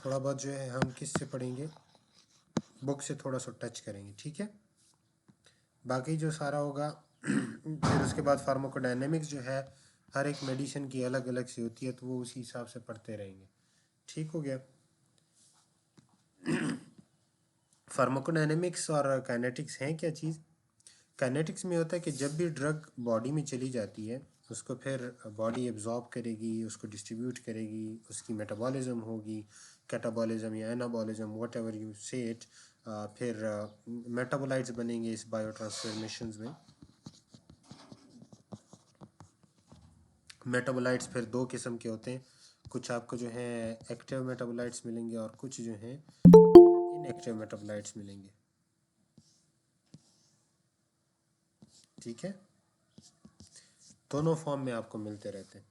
थोड़ा बहुत जो है हम किस से पढ़ेंगे, बुक से थोड़ा सा टच करेंगे, ठीक है। बाकी जो सारा होगा फिर उसके बाद फार्माकोडायनेमिक्स जो है हर एक मेडिसिन की अलग अलग सी होती है, तो वो उसी हिसाब से पढ़ते रहेंगे, ठीक हो गया। फार्माकोडायनेमिक्स और काइनेटिक्स हैं क्या चीज़। काइनेटिक्स में होता है कि जब भी ड्रग बॉडी में चली जाती है उसको फिर बॉडी एब्जॉर्ब करेगी, उसको डिस्ट्रीब्यूट करेगी, उसकी मेटाबॉलिज्म होगी, कैटाबॉलिज्म या एनाबॉलिज्म व्हाट एवर यू से इट। फिर मेटाबोलाइट्स बनेंगे इस बायो ट्रांसफॉर्मेशंस में। मेटाबोलाइट्स फिर दो किस्म के होते हैं, कुछ आपको जो है एक्टिव मेटाबोलाइट्स मिलेंगे और कुछ जो हैं इनएक्टिव मेटाबोलाइट्स मिलेंगे, ठीक है। दोनों फॉर्म में आपको मिलते रहते हैं।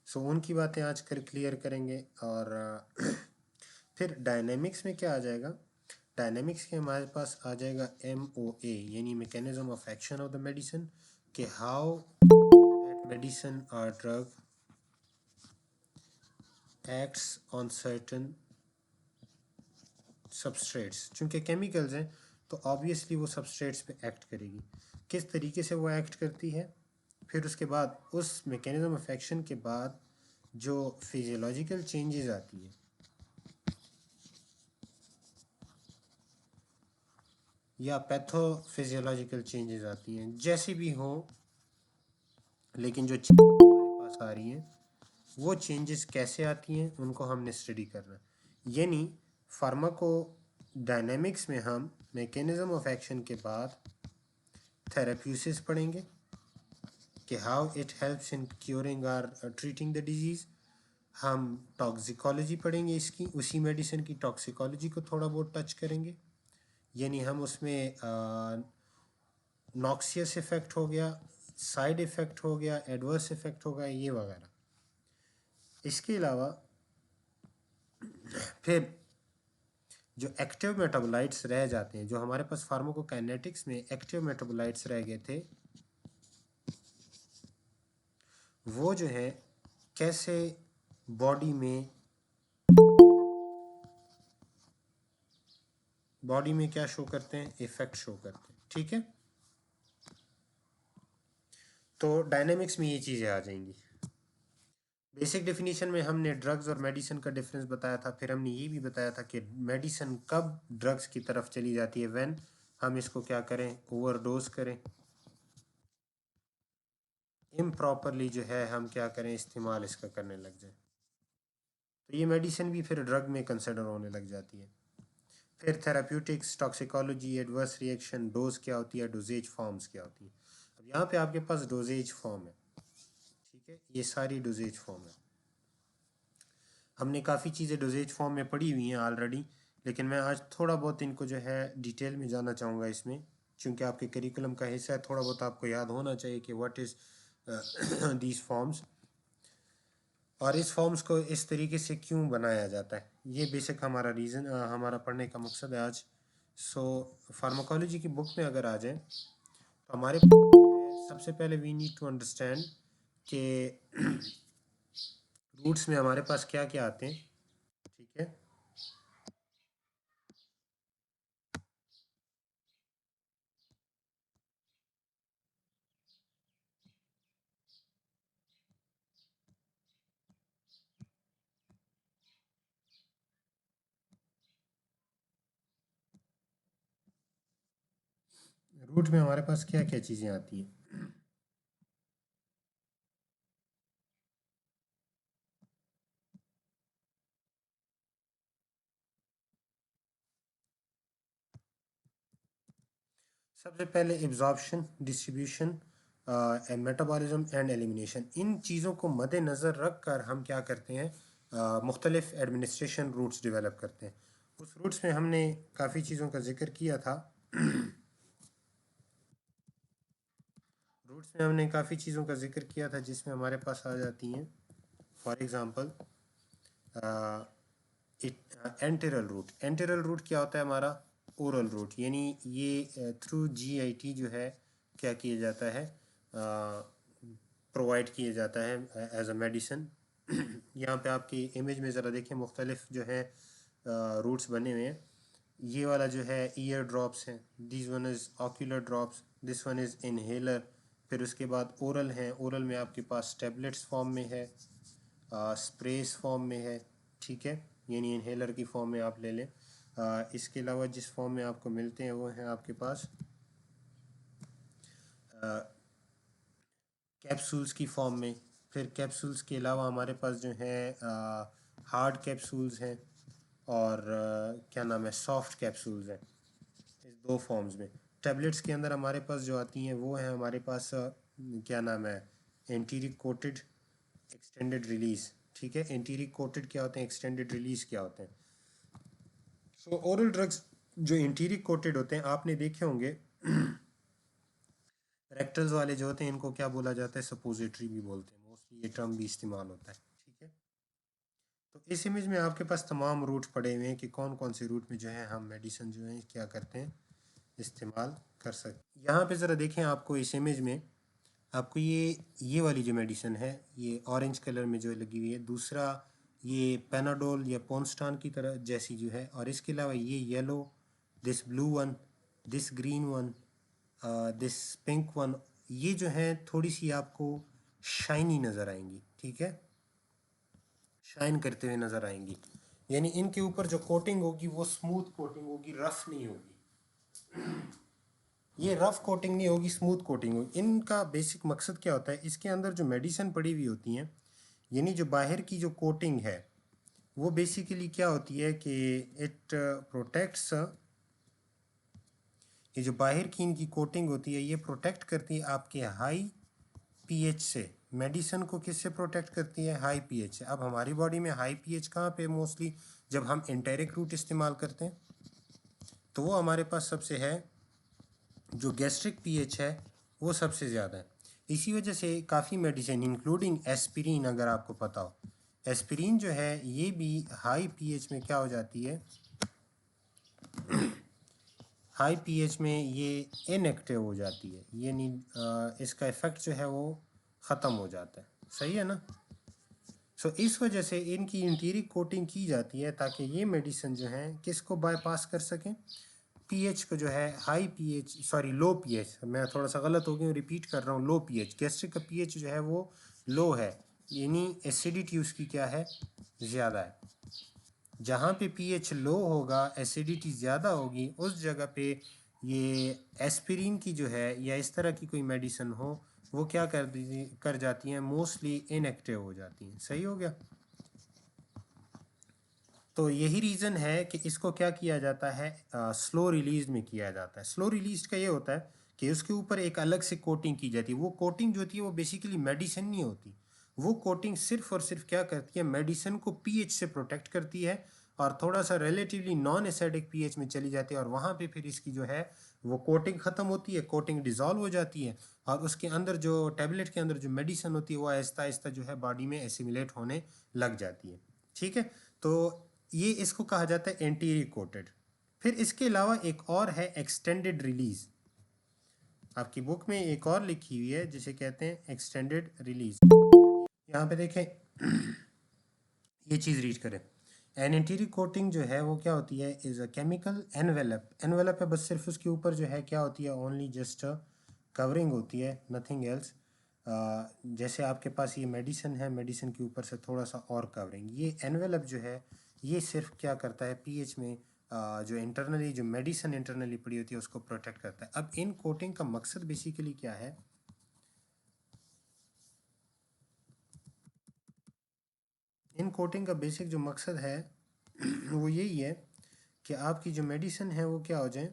सो उनकी बातें आजकल क्लियर करेंगे। और फिर डायनेमिक्स में क्या आ जाएगा, डायनेमिक्स के हमारे पास आ जाएगा MOA यानी mechanism of action of the medicine, कि हाउ दैट मेडिसिन और drug acts on certain substrates. चूँकि केमिकल्स हैं तो ऑब्वियसली वो सबस्ट्रेट्स पे एक्ट करेगी, किस तरीके से वो एक्ट करती है। फिर उसके बाद उस मैकेनिज्म ऑफ एक्शन के बाद जो फिजियोलॉजिकल चेंजेस आती है या पैथोफिजियोलॉजिकल चेंजेस आती हैं, जैसी भी हो, लेकिन जो चेंजेस हमारे पास आ रही हैं वो चेंजेस कैसे आती हैं उनको हमने स्टडी करना है। यानी फार्माको डायनेमिक्स में हम मैकेनिज्म ऑफ एक्शन के बाद थेरेप्यूसिस पढ़ेंगे कि how it helps in curing or treating the disease. हम टॉक्सिकोलॉजी पढ़ेंगे इसकी, उसी मेडिसिन की टॉक्सिकोलॉजी को थोड़ा बहुत टच करेंगे, यानी हम उसमें नॉक्सियस इफ़ेक्ट हो गया, साइड इफ़ेक्ट हो गया, एडवर्स इफ़ेक्ट हो गया, ये वगैरह। इसके अलावा फिर जो एक्टिव मेटाबोलाइट्स रह जाते हैं, जो हमारे पास फार्माकोकाइनेटिक्स में एक्टिव मेटाबोलाइट्स रह गए थे, वो जो है कैसे बॉडी में क्या शो करते हैं, इफेक्ट शो करते हैं, ठीक है। तो डायनेमिक्स में ये चीज़ें आ जाएंगी। बेसिक डेफिनेशन में हमने ड्रग्स और मेडिसिन का डिफरेंस बताया था, फिर हमने ये भी बताया था कि मेडिसिन कब ड्रग्स की तरफ चली जाती है, व्हेन हम इसको क्या करें, ओवरडोज करें, इम्प्रॉपरली जो है हम क्या करें, इस्तेमाल इसका करने लग जाए, तो ये मेडिसिन भी फिर ड्रग में कंसिडर होने लग जाती है। फिर therapeutics, toxicology, adverse reaction, dose क्या होती है, डोजेज फॉर्म्स क्या होती है। अब यहाँ पे आपके पास डोजेज फॉर्म है, ठीक है, ये सारी डोजेज फॉर्म है। हमने काफ़ी चीज़ें डोजेज फॉर्म में पढ़ी हुई हैं ऑलरेडी, लेकिन मैं आज थोड़ा बहुत इनको जो है डिटेल में जाना चाहूँगा इसमें, क्योंकि आपके करिकुलम का हिस्सा है, थोड़ा बहुत आपको याद होना चाहिए कि व्हाट इज़ दीज फॉर्म्स, और इस फॉर्म्स को इस तरीके से क्यों बनाया जाता है। ये बेसिक हमारा रीज़न, हमारा पढ़ने का मकसद है आज। सो फार्माकोलॉजी की बुक में अगर आ जाए तो हमारे सबसे पहले वी नीड टू अंडरस्टैंड कि रूट्स में हमारे पास क्या क्या आते हैं, ठीक है। रूट में हमारे पास क्या क्या चीज़ें आती हैं। सबसे पहले absorption, distribution, metabolism and elimination, इन चीज़ों को मद्देनज़र रख कर हम क्या करते हैं, मुख्तलिफ एडमिनिस्ट्रेशन रूट्स डेवलप करते हैं। उस रूट्स में हमने काफ़ी चीज़ों का जिक्र किया था। रूट्स में हमने काफ़ी चीज़ों का जिक्र किया था जिसमें हमारे पास आ जाती हैं, for example enteral route. Enteral route क्या होता है हमारा, ओरल रूट, यानी ये थ्रू GIT जो है क्या किया जाता है, प्रोवाइड किया जाता है एज अ मेडिसिन। यहाँ पे आपकी इमेज में ज़रा देखें, मुख्तलिफ जो है रूट्स बने हुए हैं। ये वाला जो है ईयर ड्रॉप्स हैं, this one is ocular drops, this one is inhaler. फिर उसके बाद ओरल हैं, ओरल में आपके पास टेबलेट्स फॉर्म में है, स्प्रेस फॉर्म में है, ठीक है, यानी इनहेलर की फॉर्म में आप ले लें। इसके अलावा जिस फॉर्म में आपको मिलते हैं वो हैं आपके पास कैप्सूल्स की फॉर्म में। फिर कैप्सूल्स के अलावा हमारे पास जो है हार्ड कैप्सूल्स हैं और क्या नाम है, सॉफ्ट कैप्सूल्स हैं, इस दो फॉर्म्स में। टैबलेट्स के अंदर हमारे पास जो आती हैं वो है हमारे पास क्या नाम है, एंटीरिक कोटेड, एक्सटेंडेड रिलीज, ठीक है। एंटीरिक कोटेड क्या होते हैं, एक्सटेंडेड रिलीज क्या होते हैं। सो ओरल ड्रग्स जो एंटीरिक कोटेड होते हैं आपने देखे होंगे, रेक्टल्स वाले जो होते हैं इनको क्या बोला जाता है, सपोजिटरी भी बोलते हैं, मोस्टली ये टर्म भी इस्तेमाल होता है, ठीक है। तो इस इमेज में आपके पास तमाम रूट पड़े हुए हैं कि कौन कौन से रूट में जो है हम मेडिसिन जो है क्या करते हैं, इस्तेमाल कर सकते। यहाँ पे ज़रा देखें, आपको इस इमेज में आपको ये वाली जो मेडिसिन है ये ऑरेंज कलर में जो लगी हुई है, दूसरा ये पेनाडोल या पोनस्टान की तरह जैसी जो है, और इसके अलावा ये yellow, this blue one, this green one, this pink one, ये जो है थोड़ी सी आपको शाइनी नज़र आएंगी, ठीक है, शाइन करते हुए नज़र आएंगी, यानी इनके ऊपर जो कोटिंग होगी वो स्मूथ कोटिंग होगी, रफ नहीं होगी। ये रफ कोटिंग नहीं होगी, स्मूथ कोटिंग होगी। इनका बेसिक मकसद क्या होता है, इसके अंदर जो मेडिसिन पड़ी हुई होती हैं, यानी जो बाहर की जो कोटिंग है वो बेसिकली क्या होती है कि इट प्रोटेक्ट्स, ये जो बाहर की इनकी कोटिंग होती है ये प्रोटेक्ट करती है आपके हाई पीएच से। मेडिसिन को किससे प्रोटेक्ट करती है, हाई पीएच से। अब हमारी बॉडी में हाई पीएच कहाँ पे, मोस्टली जब हम एंटेरिक रूट इस्तेमाल करते हैं तो वो हमारे पास सबसे है, जो गैस्ट्रिक पीएच है वो सबसे ज़्यादा है। इसी वजह से काफ़ी मेडिसिन इंक्लूडिंग एस्पिरिन, अगर आपको पता हो, एस्पिरिन जो है ये भी हाई पीएच में क्या हो जाती है, हाई पीएच में ये इनएक्टिव हो जाती है, ये नहीं, इसका इफ़ेक्ट जो है वो ख़त्म हो जाता है, सही है ना। सो इस वजह से इनकी इंटीरियर कोटिंग की जाती है ताकि ये मेडिसिन जो है किसको बाईपास कर सकें, पीएच को जो है हाई पीएच, सॉरी लो पीएच, मैं थोड़ा सा गलत हो गया, रिपीट कर रहा हूँ, लो पीएच, गैस्ट्रिक का पीएच जो है वो लो है, यानी एसिडिटी उसकी क्या है, ज़्यादा है। जहाँ पे पीएच लो होगा, एसिडिटी ज़्यादा होगी, उस जगह पे ये एस्पिरिन की जो है या इस तरह की कोई मेडिसिन हो वो क्या कर जाती हैं, मोस्टली इनएक्टिव हो जाती हैं, सही हो गया। तो यही रीज़न है कि इसको क्या किया जाता है, स्लो रिलीज में किया जाता है। स्लो रिलीज का ये होता है कि उसके ऊपर एक अलग से कोटिंग की जाती है। वो कोटिंग जो होती है वो बेसिकली मेडिसिन नहीं होती, वो कोटिंग सिर्फ और सिर्फ क्या करती है, मेडिसिन को पीएच से प्रोटेक्ट करती है और थोड़ा सा रिलेटिवली नॉन एसिडिक पीएच में चली जाती है, और वहाँ पे फिर इसकी जो है वो कोटिंग ख़त्म होती है, कोटिंग डिज़ोल्व हो जाती है, और उसके अंदर जो टैबलेट के अंदर जो मेडिसिन होती है वो आहिस्ता आहिस्ता जो है बॉडी में एसिमिलेट होने लग जाती है, ठीक है। तो ये इसको कहा जाता है एंटीरियर कोटेड। फिर इसके अलावा एक और है एक्सटेंडेड रिलीज, आपकी बुक में एक और लिखी हुई है जिसे कहते हैं एक्सटेंडेड रिलीज। यहाँ पे देखें, ये चीज़ रीड करें, एन एंटीरियर कोटिंग जो है वो क्या होती है, is a chemical envelope, envelope है बस, सिर्फ उसके ऊपर जो है क्या होती है, ओनली जस्ट कवरिंग होती है, नथिंग एल्स। जैसे आपके पास ये मेडिसिन है, मेडिसिन के ऊपर से थोड़ा सा और कवरिंग, ये एनवेलप जो है ये सिर्फ क्या करता है, पीएच में जो इंटरनली जो मेडिसिन इंटरनली पड़ी होती है उसको प्रोटेक्ट करता है। अब इन कोटिंग का मकसद बेसिकली क्या है, इन कोटिंग का बेसिक जो मकसद है वो यही है कि आपकी जो मेडिसिन है वो क्या हो जाए,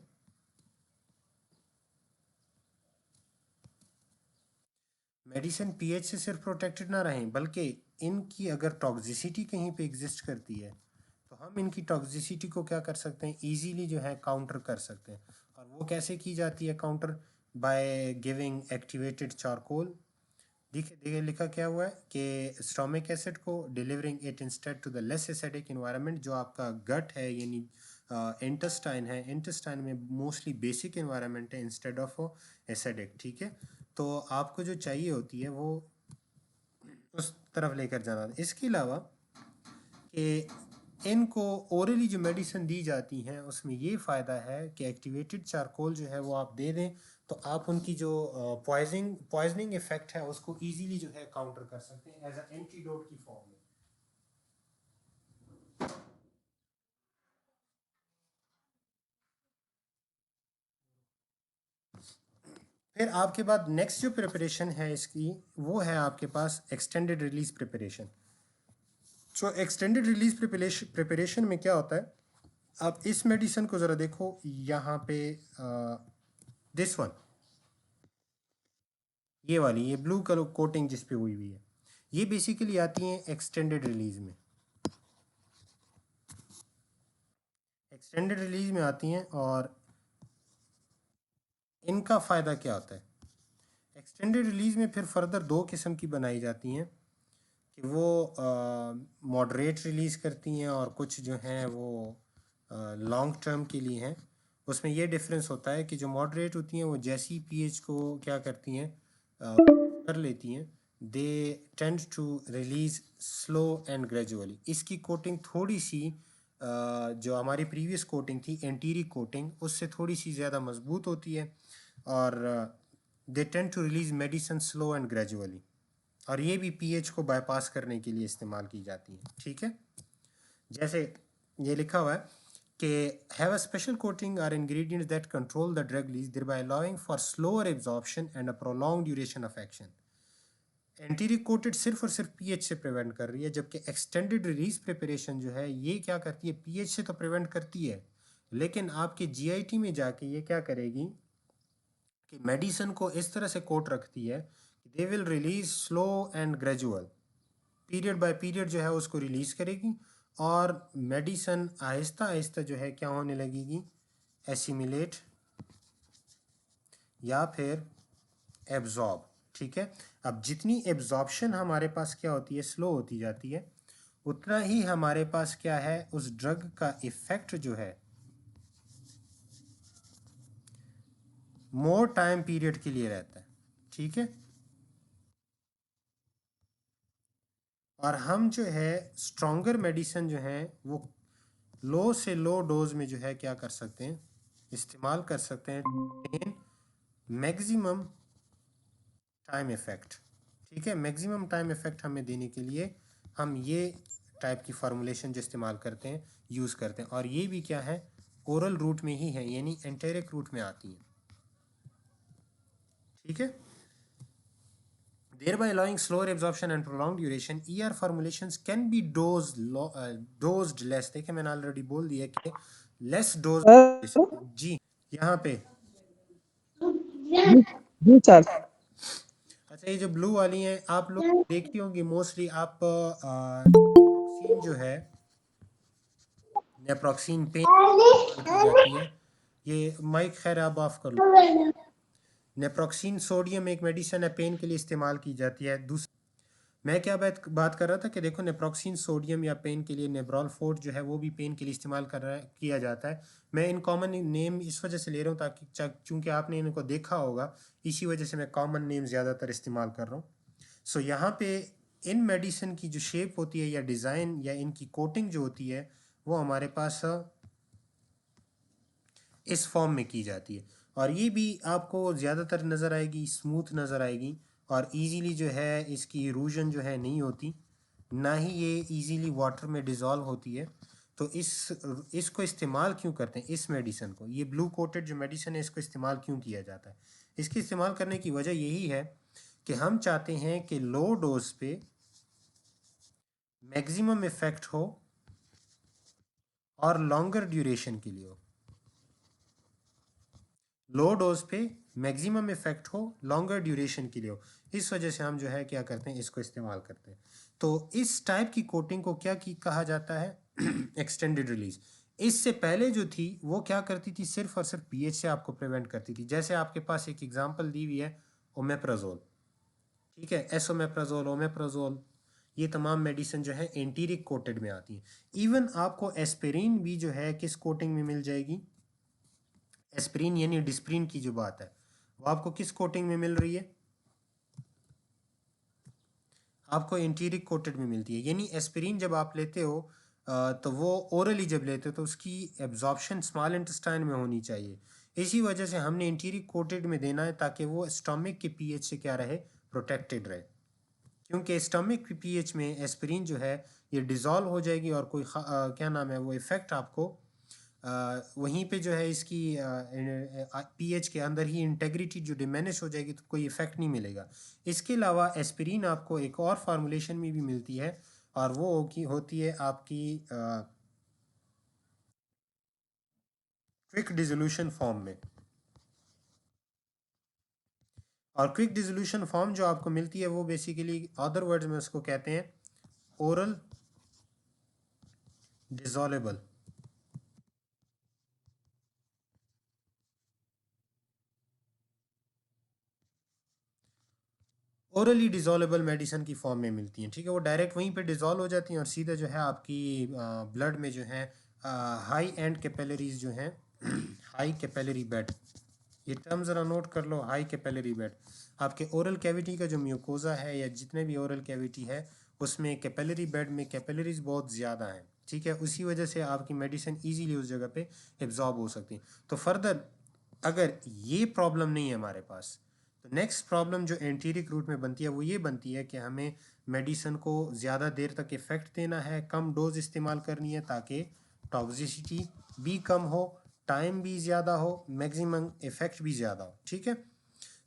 मेडिसिन पीएच से सिर्फ प्रोटेक्टेड ना रहें, बल्कि इनकी अगर टॉक्सिसिटी कहीं पे एग्जिस्ट करती है तो हम इनकी टॉक्सिसिटी को क्या कर सकते हैं, इजीली जो है काउंटर कर सकते हैं। और वो कैसे की जाती है counter, by giving activated charcoal. देखिए देखिए लिखा क्या हुआ है कि स्टोमिक एसिड को delivering it instead to the less acidic environment, जो आपका गट है यानी इंटेस्टाइन है, इंटेस्टाइन में मोस्टली बेसिक इन्वायरमेंट है इंस्टेड ऑफ एसिडिक, ठीक है। तो आपको जो चाहिए होती है वो उस तरफ लेकर जाना। इसके अलावा कि इनको ओरली जो मेडिसिन दी जाती हैं उसमें ये फ़ायदा है कि एक्टिवेटेड चारकोल जो है वो आप दे दें तो आप उनकी जो पॉइजनिंग इफेक्ट है उसको इजीली जो है काउंटर कर सकते हैं एज अ एंटीडोट की फॉर्म में। फिर आपके बाद नेक्स्ट जो प्रिपरेशन है इसकी वो है आपके पास एक्सटेंडेड रिलीज प्रिपरेशन। सो एक्सटेंडेड रिलीज प्रिपरेशन में क्या होता है, आप इस मेडिसिन को ज़रा देखो यहाँ पे, दिस वन, ये वाली, ये ब्लू कलर कोटिंग जिस पे हुई हुई है, ये बेसिकली आती हैं एक्सटेंडेड रिलीज में। एक्सटेंडेड रिलीज में आती हैं और इनका फ़ायदा क्या होता है, एक्सटेंडेड रिलीज में फिर फर्दर दो किस्म की बनाई जाती हैं कि वो मॉडरेट रिलीज़ करती हैं और कुछ जो हैं वो लॉन्ग टर्म के लिए हैं। उसमें ये डिफरेंस होता है कि जो मॉडरेट होती हैं वो जैसी पीएच को क्या करती हैं कर लेती हैं, they tend to release slow and gradually. इसकी कोटिंग थोड़ी सी जो हमारी प्रीवियस कोटिंग थी एंटीरिक कोटिंग उससे थोड़ी सी ज़्यादा मजबूत होती है और they tend to release medicine slow and gradually, और ये भी पीएच को बाईपास करने के लिए इस्तेमाल की जाती है। ठीक है, जैसे ये लिखा हुआ है कि have a special coating or ingredients that control the drug release thereby allowing for slower absorption and a prolong duration of action. Enteric coated सिर्फ और सिर्फ पीएच से प्रिवेंट कर रही है, जबकि एक्सटेंडेड रिलीज प्रिपरेशन जो है ये क्या करती है, पीएच से तो प्रिवेंट करती है लेकिन आपके जीआईटी में जाके ये क्या करेगी कि मेडिसिन को इस तरह से कोट रखती है कि they will release slow and gradual, period by period जो है उसको रिलीज करेगी और मेडिसिन आहिस्ता आहिस्ता जो है क्या होने लगेगी, एसिमिलेट या फिर एब्जॉर्ब। ठीक है, अब जितनी एब्जॉर्प्शन हमारे पास क्या होती है, स्लो होती जाती है, उतना ही हमारे पास क्या है, उस ड्रग का इफेक्ट जो है मोर टाइम पीरियड के लिए रहता है। ठीक है, और हम जो है स्ट्रॉन्गर मेडिसिन जो है वो लो से लो डोज में जो है क्या कर सकते हैं, इस्तेमाल कर सकते हैं मैक्सिमम टाइम इफेक्ट। ठीक है, मैक्सिमम टाइम इफेक्ट हमें देने के लिए हम ये टाइप की फार्मूलेशन जो इस्तेमाल करते हैं, यूज़ करते हैं, और ये भी क्या है, ओरल रूट में ही है, यानी एंटेरिक रूट में आती है। ठीक है, thereby allowing slower absorption and prolonged duration, ER formulations can be dosed less। देखिए मैंने ऑलरेडी बोल दिया कि लेस डोज जी यहाँ पे। जी सर। अच्छा, ये जो ब्लू वाली हैं आप लोग देखी होंगी मोस्टली, आप नेप्रोक्सीन जो है, नेप्रोक्सीन पेन की जाती है, ये माइक खैर आप ऑफ कर लो। नेप्रोक्सीन सोडियम एक मेडिसिन है, पेन के लिए इस्तेमाल की जाती है। दूसरी मैं क्या बात कर रहा था कि देखो नेप्रोक्सीन सोडियम या पेन के लिए नेब्रॉल फोर्ट जो है वो भी पेन के लिए इस्तेमाल कर रहा है, किया जाता है। मैं इन कॉमन नेम इस वजह से ले रहा हूँ ताकि चूंकि आपने इनको देखा होगा, इसी वजह से मैं कॉमन नेम ज़्यादातर इस्तेमाल कर रहा हूँ। सो यहाँ पे इन मेडिसिन की जो शेप होती है या डिज़ाइन या इनकी कोटिंग जो होती है वो हमारे पास इस फॉर्म में की जाती है, और ये भी आपको ज़्यादातर नज़र आएगी, स्मूथ नज़र आएगी, और इजीली जो है इसकी इरूजन जो है नहीं होती, ना ही ये इजीली वाटर में डिज़ोल्व होती है। तो इसको इस्तेमाल क्यों करते हैं, इस मेडिसिन को, ये ब्लू कोटेड जो मेडिसिन है इसको इस्तेमाल क्यों किया जाता है, इसके इस्तेमाल करने की वजह यही है कि हम चाहते हैं कि लो डोज पे मैक्सिमम इफेक्ट हो और लॉन्गर ड्यूरेशन के लिए हो। लो डोज पे मैक्सिमम इफेक्ट हो, लॉन्गर ड्यूरेशन के लिए हो, इस वजह से हम जो है क्या करते हैं, इसको इस्तेमाल करते हैं। तो इस टाइप की कोटिंग को क्या कहा जाता है, एक्सटेंडेड रिलीज। इससे पहले जो थी वो क्या करती थी, सिर्फ और सिर्फ पीएच से आपको प्रिवेंट करती थी। जैसे आपके पास एक एग्जांपल दी हुई है ओमेप्राजोल, ठीक है, एसोमेप्राजोल, ओमेप्राजोल, ये तमाम मेडिसिन जो है एंटीरिक कोटेड में आती हैं। इवन आपको एस्पिरिन भी जो है किस कोटिंग में मिल जाएगी, एस्पिरिन यानी डिस्प्रिन की जो बात है वो आपको किस कोटिंग में मिल रही है, आपको एंटीरिक कोटेड में मिलती है। यानी एस्पिरिन जब आप लेते हो तो वो ओरली जब लेते तो उसकी एब्जॉर्प्शन स्मॉल इंटेस्टाइन में होनी चाहिए। इसी वजह से हमने इंटीरियर कोटेड में देना है ताकि वो स्टमक के पीएच से क्या रहे, प्रोटेक्टेड रहे। क्योंकि स्टमक की पीएच में एस्पिरिन जो है ये डिज़ोल्व हो जाएगी और कोई क्या नाम है वो इफ़ेक्ट आपको वहीं पे जो है इसकी पीएच के अंदर ही इंटेग्रिटी जो डिमिनिश हो जाएगी तो कोई इफ़ेक्ट नहीं मिलेगा। इसके अलावा एस्पिरिन आपको एक और फार्मूलेशन में भी मिलती है और वो होती है आपकी क्विक डिसोल्यूशन फॉर्म में। और क्विक डिसोल्यूशन फॉर्म जो आपको मिलती है वो बेसिकली अदर वर्ड्स में उसको कहते हैं ओरल डिसॉल्वेबल। ओरली डिसॉल्वेबल मेडिसिन की फॉर्म में मिलती हैं, ठीक है। वो डायरेक्ट वहीं पे डिसॉल्व हो जाती हैं और सीधा जो है आपकी ब्लड में जो है हाई एंड कैपिलरीज जो हैं हाई कैपिलरी बेड, ये टर्म ज़रा नोट कर लो। हाई कैपिलरी बेड आपके ओरल कैविटी का जो म्यूकोजा है या जितने भी ओरल कैविटी है उसमें कैपिलरी बेड में कैपिलरीज बहुत ज़्यादा हैं, ठीक है। उसी वजह से आपकी मेडिसिन इजीली उस जगह पे एब्जॉर्ब हो सकती है। तो फर्दर अगर ये प्रॉब्लम नहीं है हमारे पास तो नेक्स्ट प्रॉब्लम जो एंटीरिक रूट में बनती है वो ये बनती है कि हमें मेडिसिन को ज़्यादा देर तक इफ़ेक्ट देना है, कम डोज इस्तेमाल करनी है ताकि टॉक्सिसिटी भी कम हो, टाइम भी ज़्यादा हो, मैक्सिमम इफ़ेक्ट भी ज़्यादा हो, ठीक है।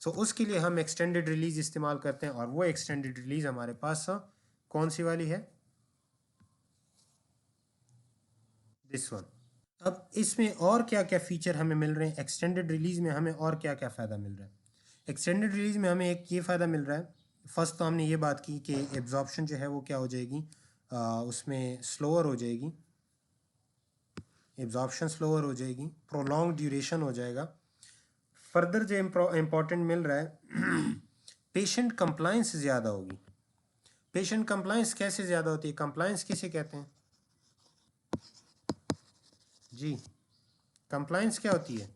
सो उसके लिए हम एक्सटेंडेड रिलीज इस्तेमाल करते हैं और वो एक्सटेंडेड रिलीज हमारे पास कौन सी वाली है, दिस वन। अब इसमें और क्या क्या फ़ीचर हमें मिल रहे हैं, एक्सटेंडेड रिलीज में हमें और क्या क्या फ़ायदा मिल रहा है। एक्सटेंडेड रिलीज में हमें एक ये फ़ायदा मिल रहा है, फर्स्ट तो हमने ये बात की कि एब्जॉर्प्शन जो है वो क्या हो जाएगी, उसमें स्लोअर हो जाएगी, एब्जॉर्प्शन स्लोअर हो जाएगी, प्रोलॉन्ग ड्यूरेशन हो जाएगा। फर्दर जो इम्पोर्टेंट मिल रहा है पेशेंट कंप्लाइंस ज़्यादा होगी। पेशेंट कंप्लाइंस कैसे ज़्यादा होती है, कंप्लाइंस किसे कहते हैं जी, कंप्लाइंस क्या होती है,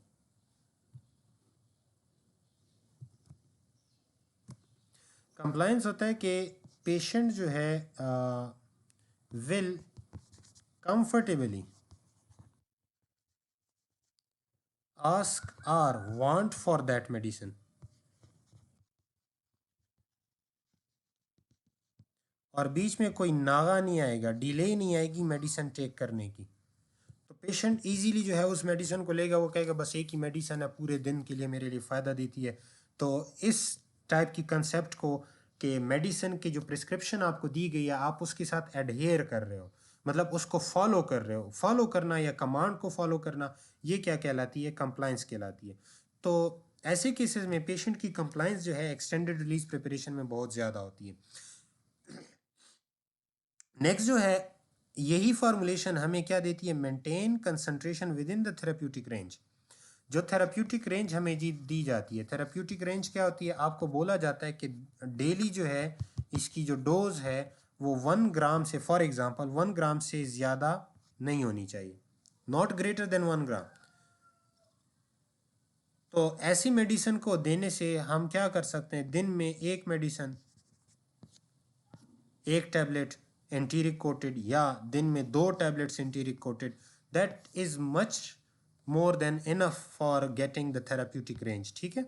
कंप्लायंस होता है कि पेशेंट जो है will comfortably ask or want for that medicine, और बीच में कोई नागा नहीं आएगा, डिले नहीं आएगी मेडिसिन टेक करने की। तो पेशेंट इजीली जो है उस मेडिसिन को लेगा, वो कहेगा बस एक ही मेडिसिन है पूरे दिन के लिए मेरे लिए फ़ायदा देती है। तो इस टाइप की कंसेप्ट को कि मेडिसिन की जो प्रिस्क्रिप्शन आपको दी गई है आप उसके साथ एडहेयर कर रहे हो, मतलब उसको फॉलो कर रहे हो, फॉलो करना या कमांड को फॉलो करना, ये क्या कहलाती है, कंप्लाइंस कहलाती है। तो ऐसे केसेस में पेशेंट की कंप्लाइंस जो है एक्सटेंडेड रिलीज प्रिपरेशन में बहुत ज़्यादा होती है। नेक्स्ट जो है यही फॉर्मुलेशन हमें क्या देती है, maintain concentration within the therapeutic range. जो थेराप्यूटिक रेंज हमें जी दी जाती है, थेराप्यूटिक रेंज क्या होती है, आपको बोला जाता है कि डेली जो है इसकी जो डोज है वो 1 ग्राम से, फॉर एग्जांपल 1 ग्राम से ज़्यादा नहीं होनी चाहिए, नॉट ग्रेटर देन 1 ग्राम। तो ऐसी मेडिसिन को देने से हम क्या कर सकते हैं, दिन में एक मेडिसिन, एक टैबलेट एंटीरिक कोटेड या दिन में 2 tablets enteric coated, that is much more than enough for getting the therapeutic range, ठीक है।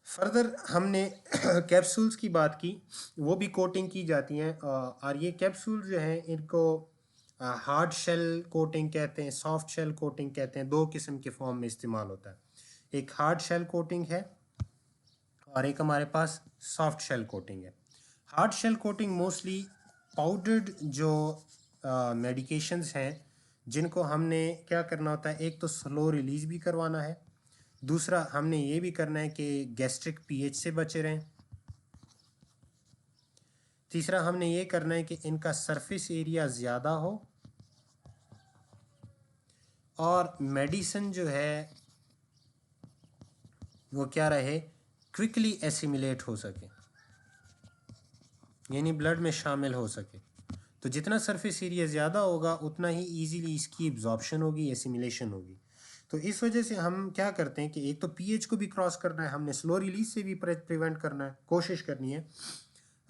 फर्दर हमने कैप्सूल्स की बात की, वो भी कोटिंग की जाती हैं और ये कैप्सूल जो हैं इनको हार्ड शेल कोटिंग कहते हैं, सॉफ्ट शेल कोटिंग कहते हैं। 2 किस्म के फॉर्म में इस्तेमाल होता है, एक हार्ड शेल कोटिंग है और एक हमारे पास सॉफ्ट शेल कोटिंग है। Hard shell coating mostly powdered जो मेडिकेशंस हैं जिनको हमने क्या करना होता है, एक तो स्लो रिलीज भी करवाना है, दूसरा हमने ये भी करना है कि गैस्ट्रिक पीएच से बचे रहें, तीसरा हमने ये करना है कि इनका सरफेस एरिया ज़्यादा हो और मेडिसिन जो है वो क्या रहे, क्विकली एसिमिलेट हो सके, यानी ब्लड में शामिल हो सके। तो जितना सरफेस एरिया ज़्यादा होगा उतना ही ईजीली इसकी एब्जॉर्प्शन होगी, एसिमिलेशन होगी। तो इस वजह से हम क्या करते हैं कि एक तो पीएच को भी क्रॉस करना है, हमने स्लो रिलीज से भी प्रिवेंट करना है, कोशिश करनी है।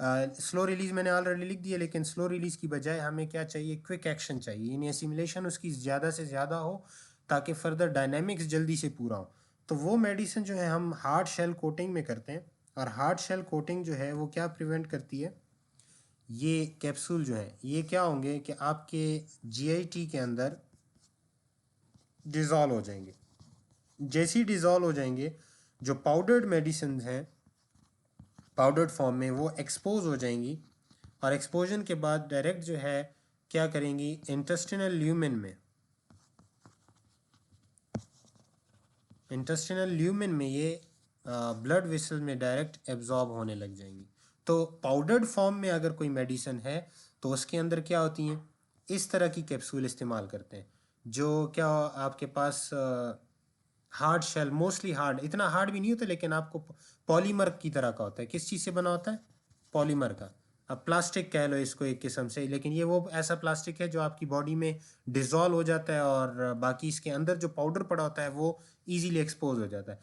स्लो रिलीज मैंने ऑलरेडी लिख दिया, लेकिन स्लो रिलीज की बजाय हमें क्या चाहिए, क्विक एक्शन चाहिए, यानी एसिमुलेशन उसकी ज़्यादा से ज़्यादा हो ताकि फर्दर डायनेमिक्स जल्दी से पूरा हो। तो वो मेडिसिन जो है हम हार्ड शेल कोटिंग में करते हैं, और हार्ड शेल कोटिंग जो है वो क्या प्रिवेंट करती है, ये कैप्सूल जो है ये क्या होंगे कि आपके जीआईटी के अंदर डिज़ोल्व हो जाएंगे। जैसे ही डिज़ोल्व हो जाएंगे, जो पाउडर्ड मेडिसिन हैं पाउडर्ड फॉर्म में, वो एक्सपोज हो जाएंगी, और एक्सपोजन के बाद डायरेक्ट जो है क्या करेंगी, इंटेस्टिनल ल्यूमेन में, ये ब्लड वेसल में डायरेक्ट एब्जॉर्ब होने लग जाएंगी। तो पाउडर्ड फॉर्म में अगर कोई मेडिसिन है तो उसके अंदर क्या होती हैं, इस तरह की कैप्सूल इस्तेमाल करते हैं, जो क्या आपके पास हार्ड शेल, मोस्टली हार्ड, इतना हार्ड भी नहीं होता लेकिन आपको पॉलीमर की तरह का होता है। किस चीज़ से बना होता है, पॉलीमर का। अब प्लास्टिक कह लो इसको एक किस्म से, लेकिन ये वो ऐसा प्लास्टिक है जो आपकी बॉडी में डिज़ोल्व हो जाता है, और बाकी इसके अंदर जो पाउडर पड़ा होता है वो इजीली एक्सपोज हो जाता है।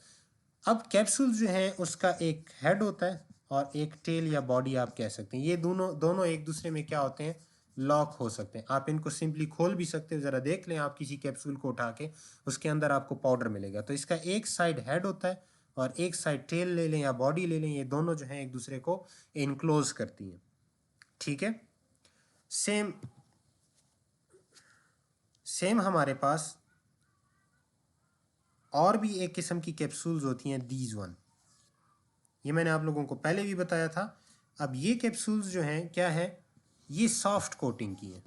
अब कैप्सूल जो है उसका एक हेड होता है और एक टेल या बॉडी आप कह सकते हैं, ये दोनों दोनों एक दूसरे में क्या होते हैं, लॉक हो सकते हैं। आप इनको सिंपली खोल भी सकते हो, ज़रा देख लें आप किसी कैप्सूल को उठा के, उसके अंदर आपको पाउडर मिलेगा। तो इसका एक साइड हेड होता है और एक साइड टेल ले लें या बॉडी ले लें, ये दोनों जो हैं एक दूसरे को इनक्लोज करती हैं। ठीक है, सेम सेम हमारे पास और भी एक किस्म की कैप्सूल्स होती हैं, दीज वन, ये मैंने आप लोगों को पहले भी बताया था। अब ये कैप्सूल्स जो हैं क्या है, ये सॉफ्ट कोटिंग की है,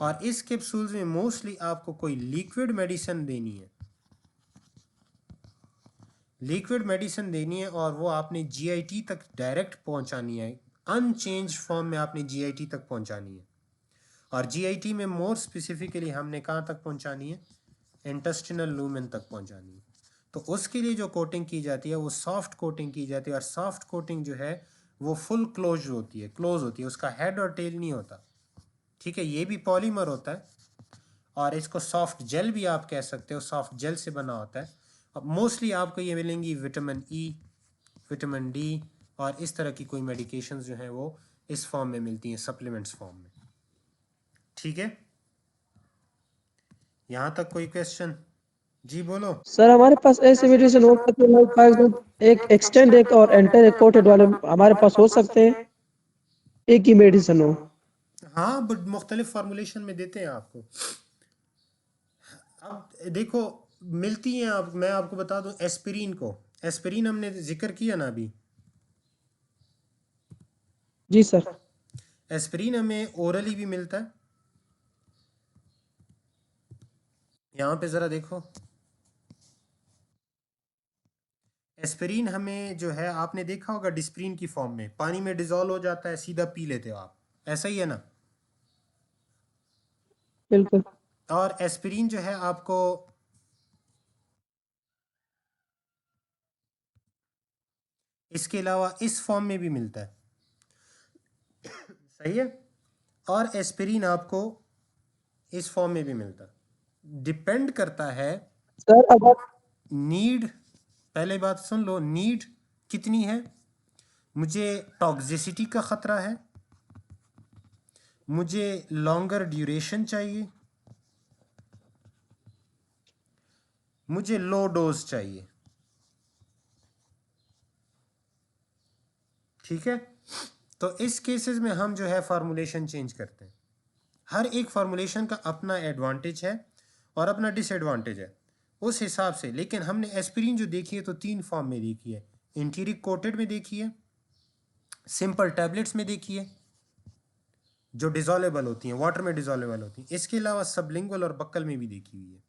और इस कैप्सूल्स में मोस्टली आपको कोई लिक्विड मेडिसिन देनी है, और वो आपने जीआईटी तक डायरेक्ट पहुंचानी है, अनचेंज फॉर्म में आपने जीआईटी तक पहुंचानी है। और जीआईटी में मोर स्पेसिफिकली हमने कहाँ तक पहुंचानी है, इंटेस्टिनल लूमेन तक पहुंचानी है। तो उसके लिए जो कोटिंग की जाती है वो सॉफ्ट कोटिंग की जाती है, और सॉफ्ट कोटिंग जो है वो फुल क्लोज होती है, उसका हेड और टेल नहीं होता। ठीक है, ये भी पॉलीमर होता है, और इसको सॉफ्ट जेल भी आप कह सकते हो, सॉफ्ट जेल से बना होता है। अब मोस्टली आपको ये मिलेंगी विटामिन ई, विटामिन डी, और इस तरह की कोई मेडिकेशंस जो हैं वो इस फॉर्म में मिलती हैं, सप्लीमेंट्स फॉर्म में। ठीक है, यहाँ तक कोई क्वेश्चन? जी बोलो। सर हमारे पास ऐसे मेडिसिन हो सकते हैं, फॉर एग्जाम्पल एक एक्सटेंड एक और एंटर एक कोटेड वाले हमारे पास हो सकते हैं, एक ही मेडिसिन हो। हाँ, बट मुख्तलिफ फार्मूलेशन में देते हैं आपको। अब देखो, मिलती हैं, आप मैं आपको बता दूं, एस्पिरिन हमने जिक्र किया ना अभी। जी सर। एस्पिरिन हमें ओरली भी मिलता है, यहाँ पे ज़रा देखो, एस्पिरिन हमें जो है आपने देखा होगा डिस्प्रिन की फॉर्म में, पानी में डिजोल्व हो जाता है, सीधा पी लेते हो आप, ऐसा ही है ना। बिल्कुल। और एस्पिरिन जो है आपको इसके अलावा इस फॉर्म में भी मिलता है, सही है, और एस्पिरिन आपको इस फॉर्म में भी मिलता है। डिपेंड करता है सर अगर नीड, पहले बात सुन लो, नीड कितनी है, मुझे टॉक्सिसिटी का ख़तरा है, मुझे लॉन्गर ड्यूरेशन चाहिए, मुझे लो डोज चाहिए। ठीक है, तो इस केसेस में हम जो है फार्मूलेशन चेंज करते हैं। हर एक फार्मूलेशन का अपना एडवांटेज है और अपना डिसएडवांटेज है उस हिसाब से। लेकिन हमने एस्पिरिन जो देखी है तो 3 फॉर्म में देखी है, एंटीरिक कोटेड में देखी है, सिंपल टैबलेट्स में देखी है जो डिजोलेबल होती हैं, वाटर में डिजोलेबल होती हैं, इसके अलावा सबलिंगुअल और बक्कल में भी देखी हुई है।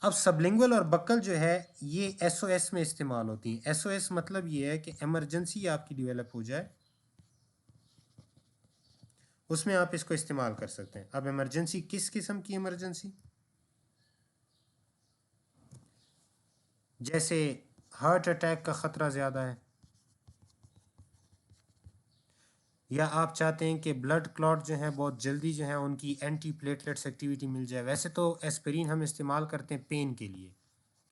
अब सबलिंगुअल और बक्कल जो है ये एसओएस में इस्तेमाल होती हैं। एसओएस मतलब ये है कि इमरजेंसी आपकी डेवलप हो जाए, उसमें आप इसको इस्तेमाल कर सकते हैं। अब इमरजेंसी किस किस्म की इमरजेंसी, जैसे हार्ट अटैक का ख़तरा ज़्यादा है, या आप चाहते हैं कि ब्लड क्लॉट जो है बहुत जल्दी जो है उनकी एंटी प्लेटलेट्स एक्टिविटी मिल जाए। वैसे तो एस्पिरिन हम इस्तेमाल करते हैं पेन के लिए,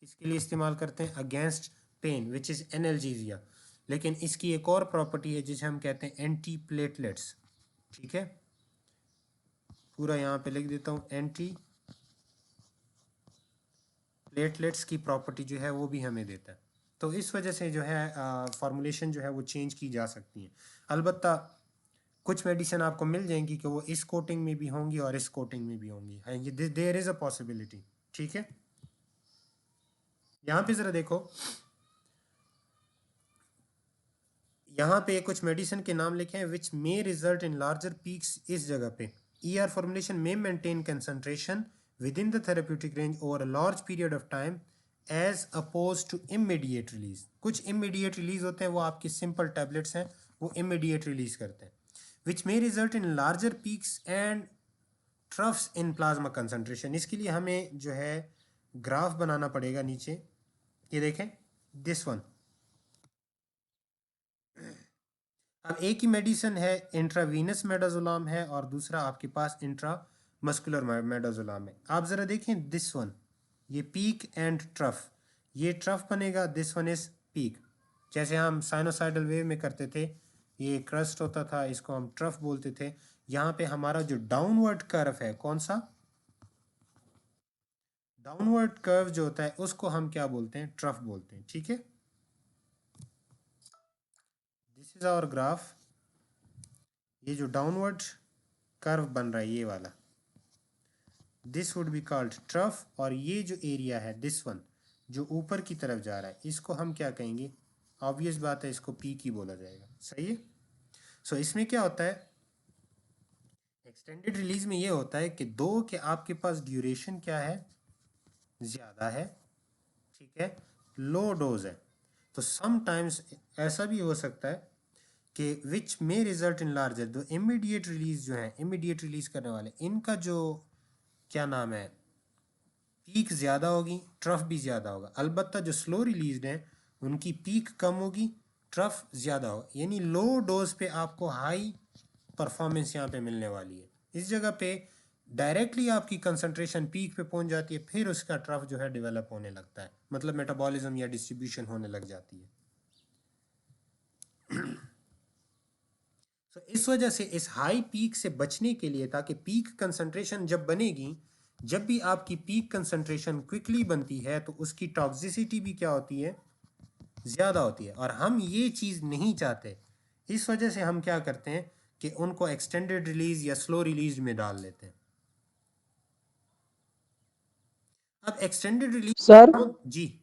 किसके लिए इस्तेमाल करते हैं? Against pain which is analgesia. लेकिन इसकी एक और प्रॉपर्टी है जिसे हम कहते हैं एंटी प्लेटलेट्स। ठीक है, पूरा यहाँ पे लिख देता हूँ, एंटी प्लेटलेट्स की प्रॉपर्टी जो है वो भी हमें देता है। तो इस वजह से जो है फॉर्मुलेशन जो है वो चेंज की जा सकती है। अलबत्ता कुछ मेडिसिन आपको मिल जाएंगी कि वो इस कोटिंग में भी होंगी और इस कोटिंग में भी होंगी, है ये, देयर इज़ अ पॉसिबिलिटी। ठीक है, यहाँ पे ज़रा देखो, यहाँ पे कुछ मेडिसिन के नाम लिखे हैं which may result in larger peaks. इस जगह पे ER formulation may maintain concentration within the therapeutic range over a large period of time as opposed to immediate release. कुछ इमीडिएट रिलीज होते हैं, वो आपकी सिंपल टैबलेट्स हैं, वो इमीडिएट रिलीज करते हैं। Which may result in larger peaks and troughs in plasma concentration. इसके लिए हमें जो है ग्राफ बनाना पड़ेगा नीचे, ये देखें, दिस वन। अब एक ही मेडिसिन है, इंट्रावीनस मेडाजोलाम है और दूसरा आपके पास इंट्रा मस्कुलर मेडाजोलाम है। आप ज़रा देखें दिस वन, ये पीक एंड ट्रफ, ये ट्रफ बनेगा, दिस वन इज पीक। जैसे हम साइनोसाइडल वेव में करते थे, ये क्रस्ट होता था, इसको हम ट्रफ बोलते थे। यहाँ पे हमारा जो डाउनवर्ड कर्व है, कौन सा? डाउनवर्ड कर्व जो होता है उसको हम क्या बोलते हैं? ट्रफ बोलते हैं। ठीक है, दिस इज आवर ग्राफ। ये जो डाउनवर्ड कर्व बन रहा है ये वाला, this would be called trough. और ये जो एरिया है दिस वन जो ऊपर की तरफ जा रहा है, इसको हम क्या कहेंगे? ऑब्वियस बात है, इसको पीक ही बोला जाएगा। सही है। सो इसमें क्या होता है, एक्सटेंडेड रिलीज में ये होता है कि दो के आपके पास ड्यूरेशन क्या है? ज़्यादा है। ठीक है, लो डोज है। तो समटाइम्स ऐसा भी हो सकता है कि विच मे रिजल्ट इन लार्जर, दो इमीडिएट रिलीज जो है, इमीडिएट रिलीज करने वाले, इनका जो क्या नाम है, पीक ज़्यादा होगी, ट्रफ भी ज़्यादा होगा। अलबत्ता जो स्लो रिलीज्ड हैं उनकी पीक कम होगी, ट्रफ ज़्यादा होगा। यानी लो डोज पे आपको हाई परफॉर्मेंस यहाँ पे मिलने वाली है। इस जगह पे डायरेक्टली आपकी कंसंट्रेशन पीक पे पहुंच जाती है, फिर उसका ट्रफ जो है डेवलप होने लगता है, मतलब मेटाबॉलिज्म या डिस्ट्रीब्यूशन होने लग जाती है। तो इस वजह से इस हाई पीक से बचने के लिए, ताकि पीक कंसंट्रेशन जब बनेगी, जब भी आपकी पीक कंसंट्रेशन क्विकली बनती है तो उसकी टॉक्सिसिटी भी क्या होती है? ज़्यादा होती है। और हम ये चीज़ नहीं चाहते, इस वजह से हम क्या करते हैं कि उनको एक्सटेंडेड रिलीज या स्लो रिलीज में डाल लेते हैं। अब एक्सटेंडेड रिलीज सर जी,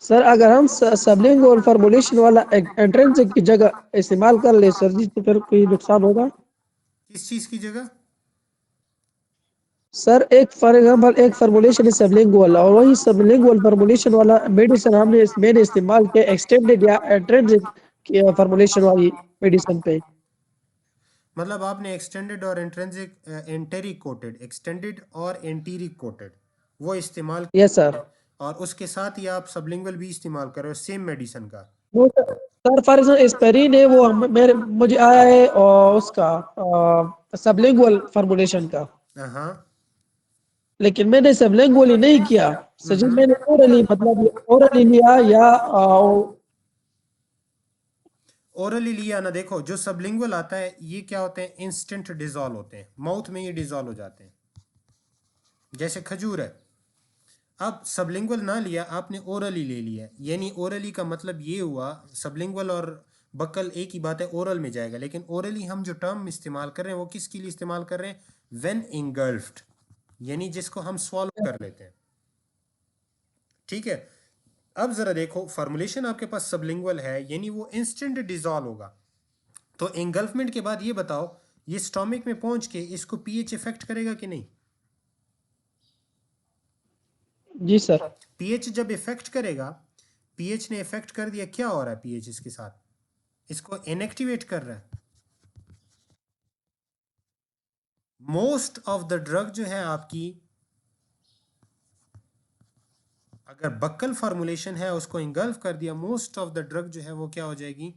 सर अगर हम सबलिंगुअल फॉर्मुलेशन वाला एंट्रेंस की जगह इस्तेमाल कर ले सर जी, तो फिर कोई नुकसान होगा? किस चीज़ की जगह? सर एक फॉर एग्जाम्पल एक फॉर्मुलेशन है सबलिंगुअल, और वही सबलिंगुअल फॉर्मुलेशन वाला मेडिसिन मैंने इस्तेमाल किया एक्सटेंडेड या एंट्रेंसिक फॉर्मुलेशन वाली मेडिसिन पे। मतलब आपने एक्सटेंडेड और इंट्रिंसिक, एंटेरिक कोटेड, एक्सटेंडेड और एंटीरिक कोटेड वो इस्तेमाल कर यस सर। रहे हैं, और उसके साथ ही आप सबलिंगुअल भी इस्तेमाल कर रहे हो सेम मेडिसिन का। वो सर फॉर एग्जाम्पल एस्पेरिन है, वो मेरे मुझे आया है और उसका सबलिंगुअल फॉर्मुलेशन का, हाँ। लेकिन मैंने सबलिंगुअल ही नहीं किया सर, मैंने ओरली मतलब ओरली लिया या ओरली लिया ना, देखो जो सबलिंगुअल आता है ये क्या होते हैं? इंस्टेंट डिजॉल्व होते हैं, माउथ में ये डिजॉल्व हो जाते हैं, जैसे खजूर है। अब सबलिंगुअल ना लिया आपने, ओरली ले लिया, यानी ओरली का मतलब ये हुआ, सबलिंगुअल और बक्कल एक ही बात है, ओरल में जाएगा। लेकिन ओरली हम जो टर्म इस्तेमाल कर रहे हैं वो किसके लिए इस्तेमाल कर रहे हैं? व्हेन इंगल्फ्ड, यानी जिसको हम स्वॉलो कर लेते हैं। ठीक है, अब जरा देखो, फॉर्मुलेशन आपके पास सबलिंगुअल है, यानी वो इंस्टेंट डिजॉल्व होगा। तो इंगल्फमेंट के बाद ये बताओ, ये स्टोमिक में पहुंच के इसको पीएच इफेक्ट करेगा कि नहीं? जी सर। पीएच जब इफेक्ट करेगा, पीएच ने इफेक्ट कर दिया, क्या हो रहा है पीएच इसके साथ? इसको इनएक्टिवेट कर रहा है। मोस्ट ऑफ द ड्रग जो है आपकी, अगर बक्कल फॉर्मुलेशन है उसको इंगल्फ कर दिया, मोस्ट ऑफ द ड्रग जो है वो क्या हो जाएगी?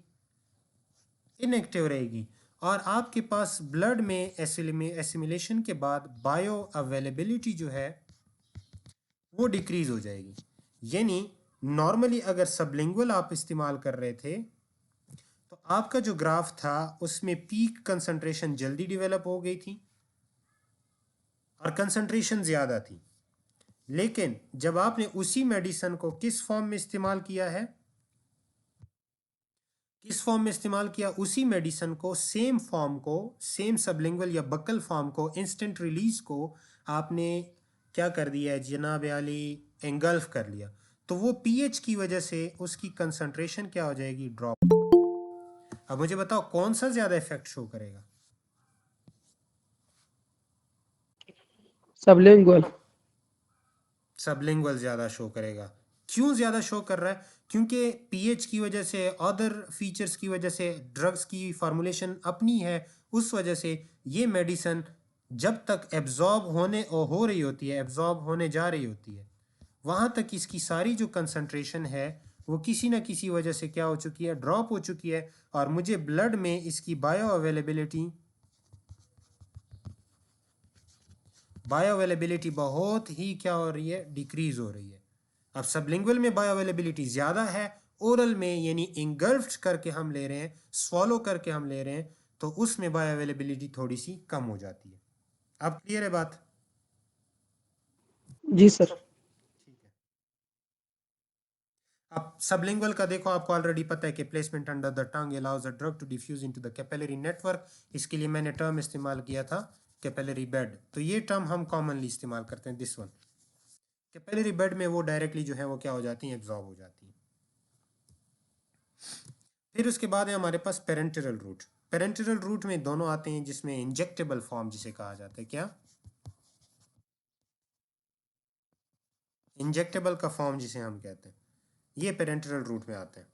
इनएक्टिव रहेगी। और आपके पास ब्लड में एसिमिलेशन के बाद बायो अवेलेबिलिटी जो है वो डिक्रीज हो जाएगी। यानी नॉर्मली अगर सबलिंगुअल आप इस्तेमाल कर रहे थे तो आपका जो ग्राफ था उसमें पीक कंसंट्रेशन जल्दी डेवलप हो गई थी और कंसंट्रेशन ज़्यादा थी। लेकिन जब आपने उसी मेडिसिन को किस फॉर्म में इस्तेमाल किया है, किस फॉर्म में इस्तेमाल किया, उसी मेडिसिन को, सेम फॉर्म को, सेम सबलिंगुअल या बकल फॉर्म को, इंस्टेंट रिलीज को आपने क्या कर दिया है जनाब आली, एंगल्फ कर लिया। तो वो पीएच की वजह से उसकी कंसंट्रेशन क्या हो जाएगी, ड्रॉप। अब मुझे बताओ कौन सा ज़्यादा इफेक्ट शो करेगा? सबलिंगुअल। सबलिंगुअल ज़्यादा शो करेगा। क्यों ज़्यादा शो कर रहा है? क्योंकि पीएच की वजह से, अदर फीचर्स की वजह से, ड्रग्स की फार्मूलेशन अपनी है, उस वजह से ये मेडिसन जब तक एब्जॉर्ब होने और हो रही होती है, एब्जॉर्ब होने जा रही होती है, वहाँ तक इसकी सारी जो कंसंट्रेशन है वो किसी ना किसी वजह से क्या हो चुकी है, ड्रॉप हो चुकी है। और मुझे ब्लड में इसकी बायो अवेलेबिलिटी बहुत ही क्या हो रही है, डिक्रीज हो रही है। अब सबलिंगुअल में बायो अवेलेबिलिटी ज़्यादा है, ओरल में यानी इंगल्फ्ड करके हम ले रहे हैं, स्वॉलो करके हम ले रहे हैं, तो उसमें बायो अवेलेबिलिटी थोड़ी सी कम हो जाती है। अब क्लियर है बात? जी सर। ठीक है। अब सबलिंगुअल का देखो, आपको ऑलरेडी पता है कि placement under the tongue allows the drug to diffuse into the capillary network. इसके लिए मैंने टर्म इस्तेमाल किया था कैपिलरी बेड। तो ये टर्म हम कॉमनली इस्तेमाल करते हैं, दिस वन। कैपिलरी बेड में वो डायरेक्टली जो है वो क्या हो जाती हैं, एब्जॉर्ब हो जाती हैं। फिर उसके बाद है हमारे पास पेरेंटरल रूट। पेरेंटरल रूट में दोनों आते हैं, जिसमें इंजेक्टेबल फॉर्म जिसे कहा जाता है, क्या इंजेक्टेबल का फॉर्म जिसे हम कहते हैं, ये पेरेंटरल रूट में आते हैं।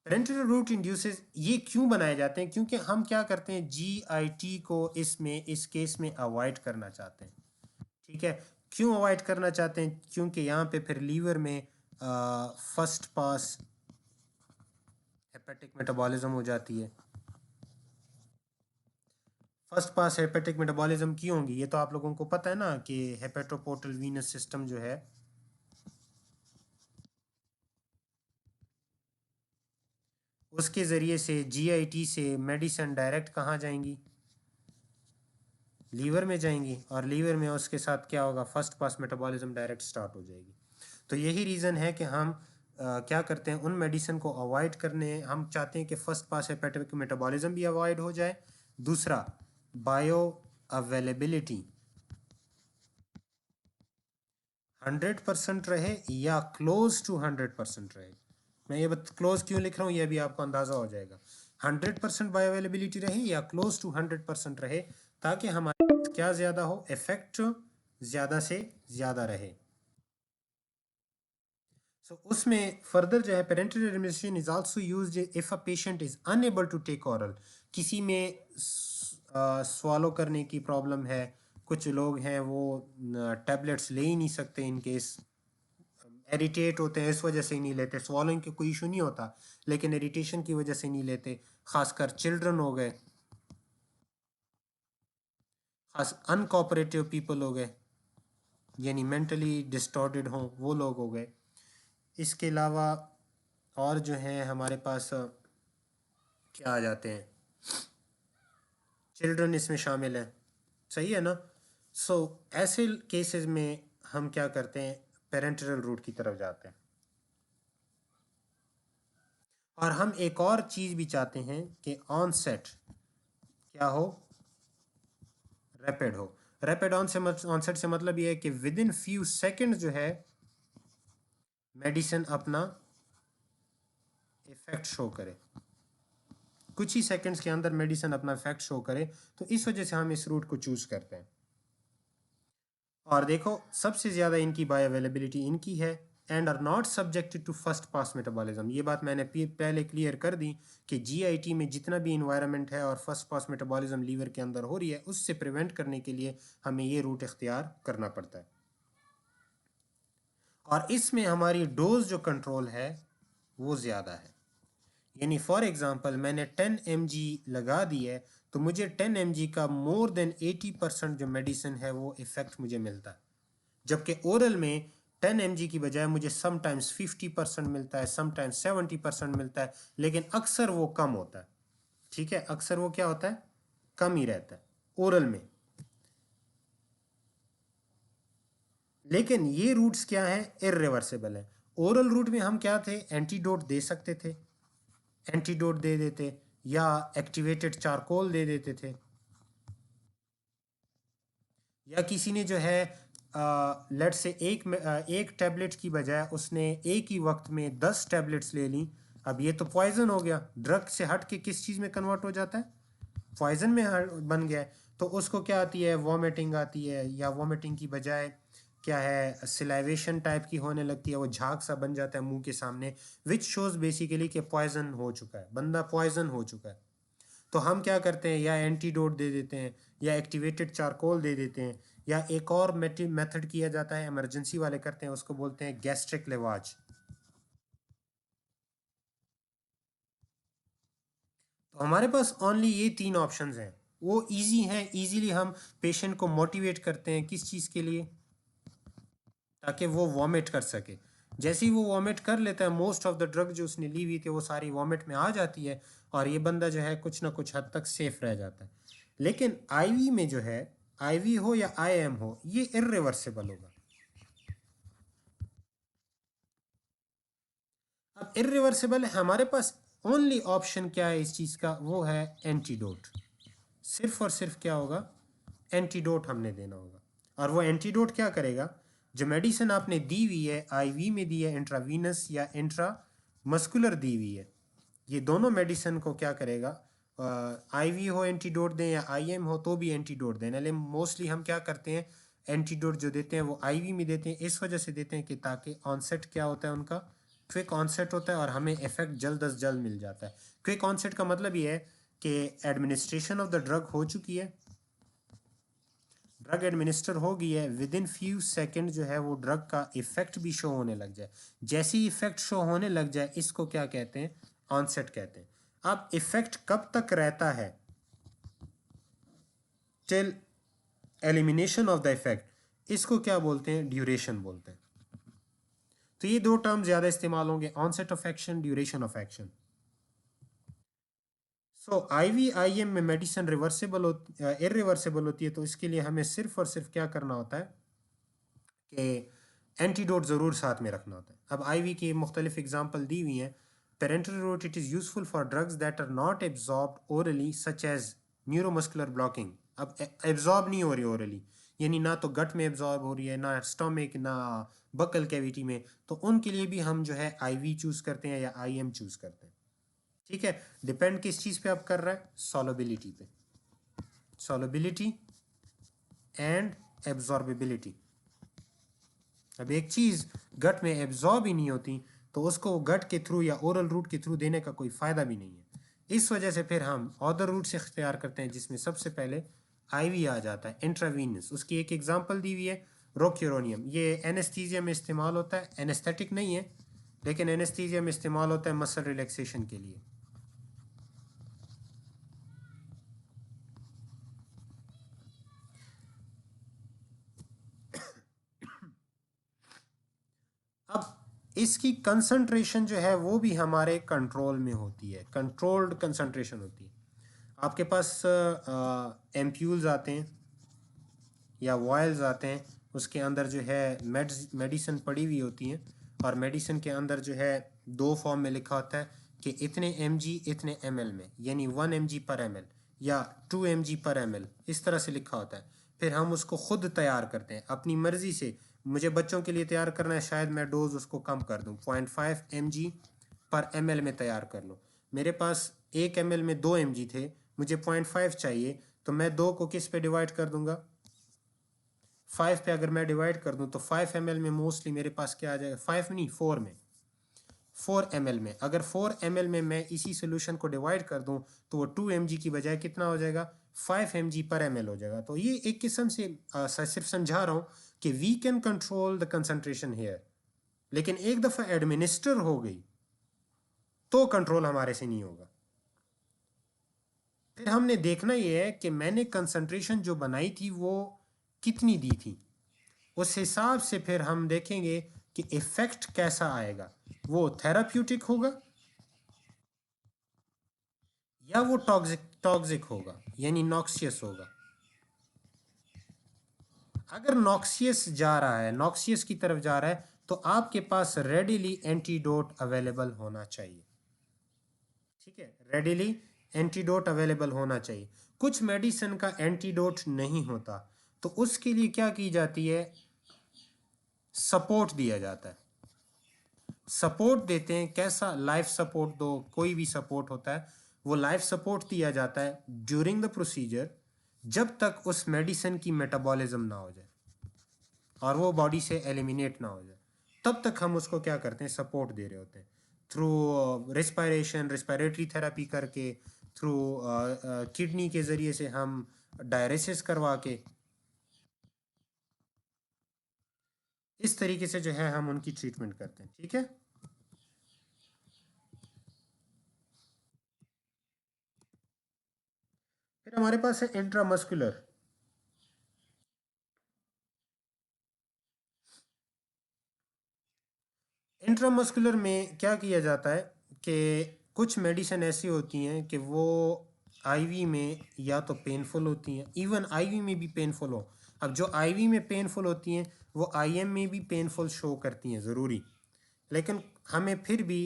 पेरेंटरल रूट इंड्यूसेस ये क्यों बनाए जाते हैं? क्योंकि हम क्या करते हैं, जीआईटी को इसमें, इस केस में अवॉइड करना चाहते हैं। ठीक है, क्यों अवॉइड करना चाहते हैं? क्योंकि यहाँ पे फिर लीवर में फर्स्ट पास हेपेटिक मेटाबॉलिज्म हो जाती है। फर्स्ट पास हेपेटिक मेटाबॉलिज्म क्यों होंगी, ये तो आप लोगों को पता है ना, कि हेपेटोपोर्टल वीनस सिस्टम जो है, उसके ज़रिए से जीआईटी से मेडिसिन डायरेक्ट कहाँ जाएंगी, लीवर में जाएंगी, और लीवर में उसके साथ क्या होगा, first pass metabolism direct start हो जाएगी। तो यही रीज़न है कि हम क्या करते हैं, उन मेडिसिन को अवॉइड करने, हम चाहते हैं कि फ़र्स्ट पास हेपेटिक मेटाबॉलिज्म भी अवॉइड हो जाए। दूसरा, बायो अवेलेबिलिटी 100% रहे या क्लोज टू 100% रहे। मैं ये क्लोज क्यों लिख रहा हूँ, ये भी आपको अंदाज़ा हो जाएगा। 100% बायो अवेलेबिलिटी रहे या क्लोज टू 100% रहे, ताकि हमारे पास क्या ज़्यादा हो, इफेक्ट ज़्यादा से ज़्यादा रहे। So, उसमें फर्दर जो है, parenteral administration is also used if a patient is unable to take oral. किसी में स्वालो करने की प्रॉब्लम है, कुछ लोग हैं वो टैबलेट्स ले ही नहीं सकते, इन केस इरिटेट होते हैं, इस वजह से ही नहीं लेते। स्वॉलोइंग का कोई इशू नहीं होता, लेकिन इरिटेशन की वजह से नहीं लेते। खासकर चिल्ड्रन हो गए, खास अनकोऑपरेटिव पीपल हो गए, यानी मेंटली डिस्टॉर्टेड हों, वो लोग हो गए। इसके अलावा और जो है हमारे पास क्या आ जाते हैं, चिल्ड्रन इसमें शामिल हैं, सही है ना। सो ऐसे केसेस में हम क्या करते हैं, पेरेंटल रूट की तरफ जाते हैं। और हम एक और चीज़ भी चाहते हैं कि ऑनसेट क्या हो, रैपिड हो। रैपिड ऑनसेट से मतलब ये है कि विद इन फ्यू सेकेंड जो है मेडिसिन अपना इफेक्ट शो करे, कुछ ही सेकंड्स के अंदर मेडिसिन अपना इफेक्ट शो करे। तो इस वजह से हम इस रूट को चूज करते हैं। और देखो, सबसे ज़्यादा इनकी बायो अवेलेबिलिटी इनकी है, and are not subjected to first pass metabolism. ये बात मैंने पहले क्लियर कर दी कि जीआईटी में जितना भी इन्वायरमेंट है और फर्स्ट पास मेटाबॉलिज्म लीवर के अंदर हो रही है, उससे प्रिवेंट करने के लिए हमें ये रूट इख्तियार करना पड़ता है। और इसमें हमारी डोज जो कंट्रोल है वो ज़्यादा है। यानी फॉर एग्जांपल मैंने 10 mg लगा दी है, तो मुझे 10 mg का मोर देन 80% जो मेडिसिन है वो इफ़ेक्ट मुझे मिलता है। जबकि ओरल में 10 mg की बजाय मुझे समटाइम्स 50% मिलता है, समटाइम्स 70% मिलता है, लेकिन अक्सर वो कम होता है। ठीक है, अक्सर वो क्या होता है, कम ही रहता है ओरल में। लेकिन ये रूट्स क्या है, इर्रिवर्सिबल है। ओरल रूट में हम क्या थे, एंटीडोट दे सकते थे, एंटीडोट दे देते, या एक्टिवेटेड चारकोल दे देते थे, या किसी ने जो है लेट से एक टैबलेट की बजाय उसने एक ही वक्त में 10 टैबलेट्स ले ली। अब ये तो पॉइजन हो गया, ड्रग से हट के किस चीज़ में कन्वर्ट हो जाता है, पॉइजन में बन गया है। तो उसको क्या आती है, वॉमिटिंग आती है, या वॉमिटिंग की बजाय क्या है, सिलाइवेशन टाइप की होने लगती है, वो झाग सा बन जाता है मुंह के सामने, विच शोज बेसिकली कि पॉइजन हो चुका है, बंदा पॉइजन हो चुका है। तो हम क्या करते हैं, या एंटीडोट दे देते हैं, या एक्टिवेटेड चारकोल दे देते हैं, या एक और मेथड किया जाता है, इमरजेंसी वाले करते हैं, उसको बोलते हैं गैस्ट्रिक लेवाज। तो हमारे पास ओनली ये 3 ऑप्शंस हैं, वो इजी हैं, इजीली हम पेशेंट को मोटिवेट करते हैं किस चीज़ के लिए, ताकि वो वॉमिट कर सके। जैसे ही वो वॉमिट कर लेता है, मोस्ट ऑफ द ड्रग जो उसने ली हुई थी वो सारी वॉमिट में आ जाती है, और ये बंदा जो है कुछ ना कुछ हद तक सेफ रह जाता है। लेकिन आईवी में जो है, आईवी हो या आईएम हो, ये इर्रिवर्सिबल होगा। अब इर्रिवर्सिबल है, हमारे पास ओनली ऑप्शन क्या है इस चीज़ का, वो है एंटीडोट। सिर्फ और सिर्फ क्या होगा, एंटीडोट हमने देना होगा। और वो एंटीडोट क्या करेगा, जो मेडिसिन आपने दी हुई है, आईवी में दी है, इंट्रावीनस या इंट्रा मस्कुलर दी हुई है, ये दोनों मेडिसिन को क्या करेगा, आईवी हो एंटीडोट दें या आईएम हो तो भी एंटीडोट दें। लेकिन मोस्टली हम क्या करते हैं, एंटीडोट जो देते हैं वो आईवी में देते हैं, इस वजह से देते हैं कि ताकि ऑनसेट क्या होता है उनका, क्विक ऑनसेट होता है, और हमें इफेक्ट जल्द अज जल्द मिल जाता है। क्विक ऑनसेट का मतलब ये है कि एडमिनिस्ट्रेशन ऑफ द ड्रग हो चुकी है, ड्रग एडमिनिस्टर हो गई है, विद इन फ्यू सेकेंड जो है वो ड्रग का इफेक्ट भी शो होने लग जाए। जैसे ही इफेक्ट शो होने लग जाए, इसको क्या कहते हैं, ऑनसेट कहते हैं। अब इफेक्ट कब तक रहता है, till elimination of the effect, इसको क्या बोलते हैं, ड्यूरेशन बोलते हैं। तो ये दो टर्म ज्यादा इस्तेमाल होंगे, onset of action, duration of action. So IV IM में मेडिसिन रिवर्सिबल होती, इरिवर्सिबल होती है, तो इसके लिए हमें सिर्फ और सिर्फ क्या करना होता है कि एंटीडोट ज़रूर साथ में रखना होता है। अब आईवी की मुख्तलिफ एग्जाम्पल दी हुई हैं। Parenteral route, it is useful for drugs that are not absorbed orally such as neuromuscular blocking. अब एब्जॉर्ब नहीं हो रही ओरली, यानी ना तो गट में एब्जॉर्ब हो रही है, ना स्टोमिक, ना बकल कैविटी में, तो उनके लिए भी हम जो है आईवी चूज़ करते हैं या आईएम चूज़ करते हैं। ठीक है, डिपेंड किस चीज़ पे आप कर रहा है, सॉल्युबिलिटी पे, सॉल्युबिलिटी एंड एब्जॉर्बिबिलिटी। अब एक चीज़ गट में एब्जॉर्ब ही नहीं होती, तो उसको गट के थ्रू या ओरल रूट के थ्रू देने का कोई फ़ायदा भी नहीं है। इस वजह से फिर हम अदर रूट से इख्तियार करते हैं, जिसमें सबसे पहले आईवी आ जाता है, इंट्रावीनस। उसकी एक एग्जांपल दी हुई है, रोक्यूरोनियम। ये एनेस्थीसिया में इस्तेमाल होता है, एनेस्थेटिक नहीं है, लेकिन एनेस्थीसिया में इस्तेमाल होता है मसल रिलैक्सेशन के लिए। अब इसकी कंसंट्रेशन जो है वो भी हमारे कंट्रोल में होती है, कंट्रोल्ड कंसंट्रेशन होती है। आपके पास एम्प्यूल्स आते हैं या वॉयल्स आते हैं, उसके अंदर जो है मेडिसिन पड़ी हुई होती हैं, और मेडिसिन के अंदर जो है 2 फॉर्म में लिखा होता है कि इतने mg इतने ml में, यानी 1 mg पर ml या 2 mg पर ml, इस तरह से लिखा होता है। फिर हम उसको खुद तैयार करते हैं अपनी मर्जी से। मुझे बच्चों के लिए तैयार करना है, शायद मैं डोज उसको कम कर दूं, 0.5 mg पर ml में तैयार कर लूँ। मेरे पास 1 ml में 2 mg थे, मुझे 0.5 चाहिए, तो मैं 2 को किस पे डिवाइड कर दूंगा, 5 पे अगर मैं डिवाइड कर दूं तो 5 ml में मोस्टली मेरे पास क्या आ जाएगा, 5 नहीं 4 में, 4 ml में। अगर 4 ml में मैं इसी सोल्यूशन को डिवाइड कर दूं तो वो 2 mg की बजाय कितना हो जाएगा, 5 mg पर ml हो जाएगा। तो ये एक किस्म से सिर्फ समझा रहा हूँ कि we can control the concentration here, लेकिन एक दफ़ा एडमिनिस्टर हो गई तो कंट्रोल हमारे से नहीं होगा। फिर हमने देखना ये है कि मैंने कंसंट्रेशन जो बनाई थी वो कितनी दी थी, उस हिसाब से फिर हम देखेंगे कि इफेक्ट कैसा आएगा, वो थेराप्यूटिक होगा या वो टॉक्सिक होगा, यानी नॉक्सियस होगा। अगर नॉक्सियस जा रहा है, नॉक्सियस की तरफ जा रहा है, तो आपके पास रेडिली एंटीडोट अवेलेबल होना चाहिए। ठीक है, रेडिली एंटीडोट अवेलेबल होना चाहिए। कुछ मेडिसिन का एंटीडोट नहीं होता, तो उसके लिए क्या की जाती है, सपोर्ट दिया जाता है। सपोर्ट देते हैं, कैसा, लाइफ सपोर्ट दो, कोई भी सपोर्ट होता है, वो लाइफ सपोर्ट दिया जाता है ड्यूरिंग द प्रोसीजर, जब तक उस मेडिसिन की मेटाबॉलिज्म ना हो जाए और वो बॉडी से एलिमिनेट ना हो जाए, तब तक हम उसको क्या करते हैं, सपोर्ट दे रहे होते हैं थ्रू रिस्पायरेशन, रिस्पायरेटरी थेरेपी करके, थ्रू किडनी के ज़रिए से हम डायलिसिस करवा के, इस तरीके से जो है हम उनकी ट्रीटमेंट करते हैं। ठीक है, फिर हमारे पास है इंट्रामस्कुलर। इंट्रामस्कुलर में क्या किया जाता है कि कुछ मेडिसिन ऐसी होती हैं कि वो आईवी में या तो पेनफुल होती हैं, इवन आईवी में भी पेनफुल हो। अब जो आईवी में पेनफुल होती हैं वो आईएम में भी पेनफुल शो करती हैं ज़रूरी, लेकिन हमें फिर भी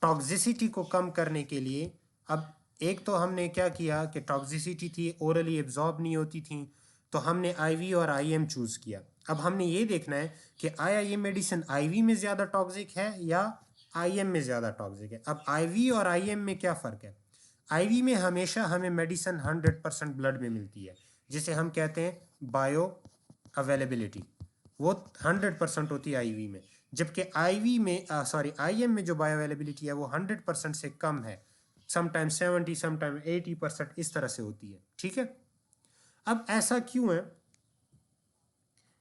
टॉक्सिसिटी को कम करने के लिए, अब एक तो हमने क्या किया कि टॉक्सिसिटी थी, ओरली एब्जॉर्ब नहीं होती थी, तो हमने आईवी और आईएम चूज़ किया। अब हमने ये देखना है कि आया ये मेडिसिन आईवी में ज़्यादा टॉक्सिक है या आईएम में ज़्यादा टॉक्सिक है। अब आईवी और आईएम में क्या फ़र्क है, आईवी में हमेशा हमें मेडिसिन 100% ब्लड में मिलती है, जिसे हम कहते हैं बायो अवेलेबिलिटी, वो 100% होती है आईवी में, जबकि आईवी में आईएम में जो बायो अवेलेबिलिटी है वो 100% से कम है, समटाइम 70, समटाइम 80% इस तरह से होती है। ठीक है, अब ऐसा क्यों है,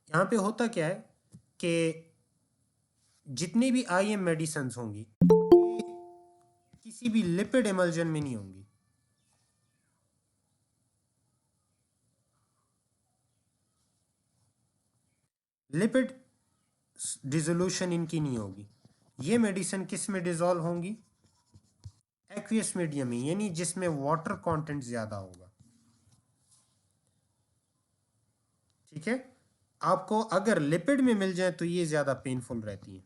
यहाँ पे होता क्या है कि जितनी भी आईएम मेडिसिन होंगी किसी भी लिपिड एमल्जन में नहीं होंगी। लिपिड डिसोल्यूशन इनकी नहीं होगी। ये मेडिसिन किस में डिजोल्व होंगी, एक्वियस मीडियम में, यानी जिसमें वाटर कंटेंट ज्यादा होगा। ठीक है, आपको अगर लिपिड में मिल जाए तो ये ज्यादा पेनफुल रहती है,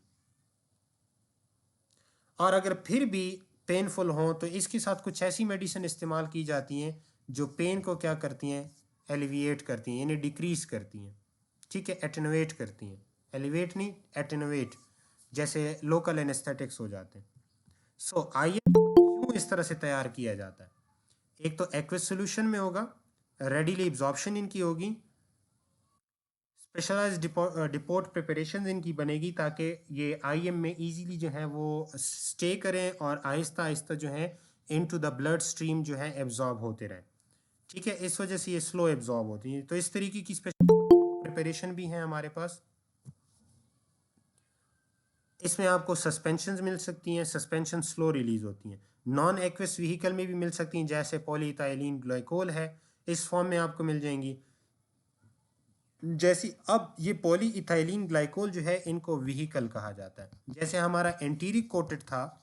और अगर फिर भी पेनफुल हो तो इसके साथ कुछ ऐसी मेडिसिन इस्तेमाल की जाती हैं जो पेन को क्या करती हैं, एलिविएट करती हैं, यानी डिक्रीज करती हैं। ठीक है, एटेनुएट करती हैं, एलिवेट नहीं, एटेनुएट, जैसे लोकल एनेस्थेटिक्स हो जाते हैं। सो आइए क्यों इस तरह से तैयार किया जाता है, एक तो एक्विस सोल्यूशन में होगा, रेडिली एब्जॉर्प्शन इनकी होगी, स्पेशलाइज्ड डिपोर्ट प्रिपरेशन इनकी बनेगी ताकि ये आईएम में इजीली जो है वो स्टे करें और आहिस्ता आहिस्ता जो है इनटू द ब्लड स्ट्रीम जो है एब्जॉर्ब होते रहें। ठीक है, इस वजह से ये स्लो एब्जॉर्ब होती है। तो इस तरीके की स्पेशल प्रिपरेशन भी है हमारे पास। इसमें आपको सस्पेंशन मिल सकती हैं, सस्पेंशन स्लो रिलीज होती हैं। नॉन एक्विस व्हीकल में भी मिल सकती हैं, जैसे पॉलीइथाइलिन ग्लाइकोल है, इस फॉर्म में आपको मिल जाएंगी। जैसी अब ये पॉलीइथाइलिन ग्लाइकोल जो है इनको व्हीकल कहा जाता है, जैसे हमारा एंटीरिक कोटेड था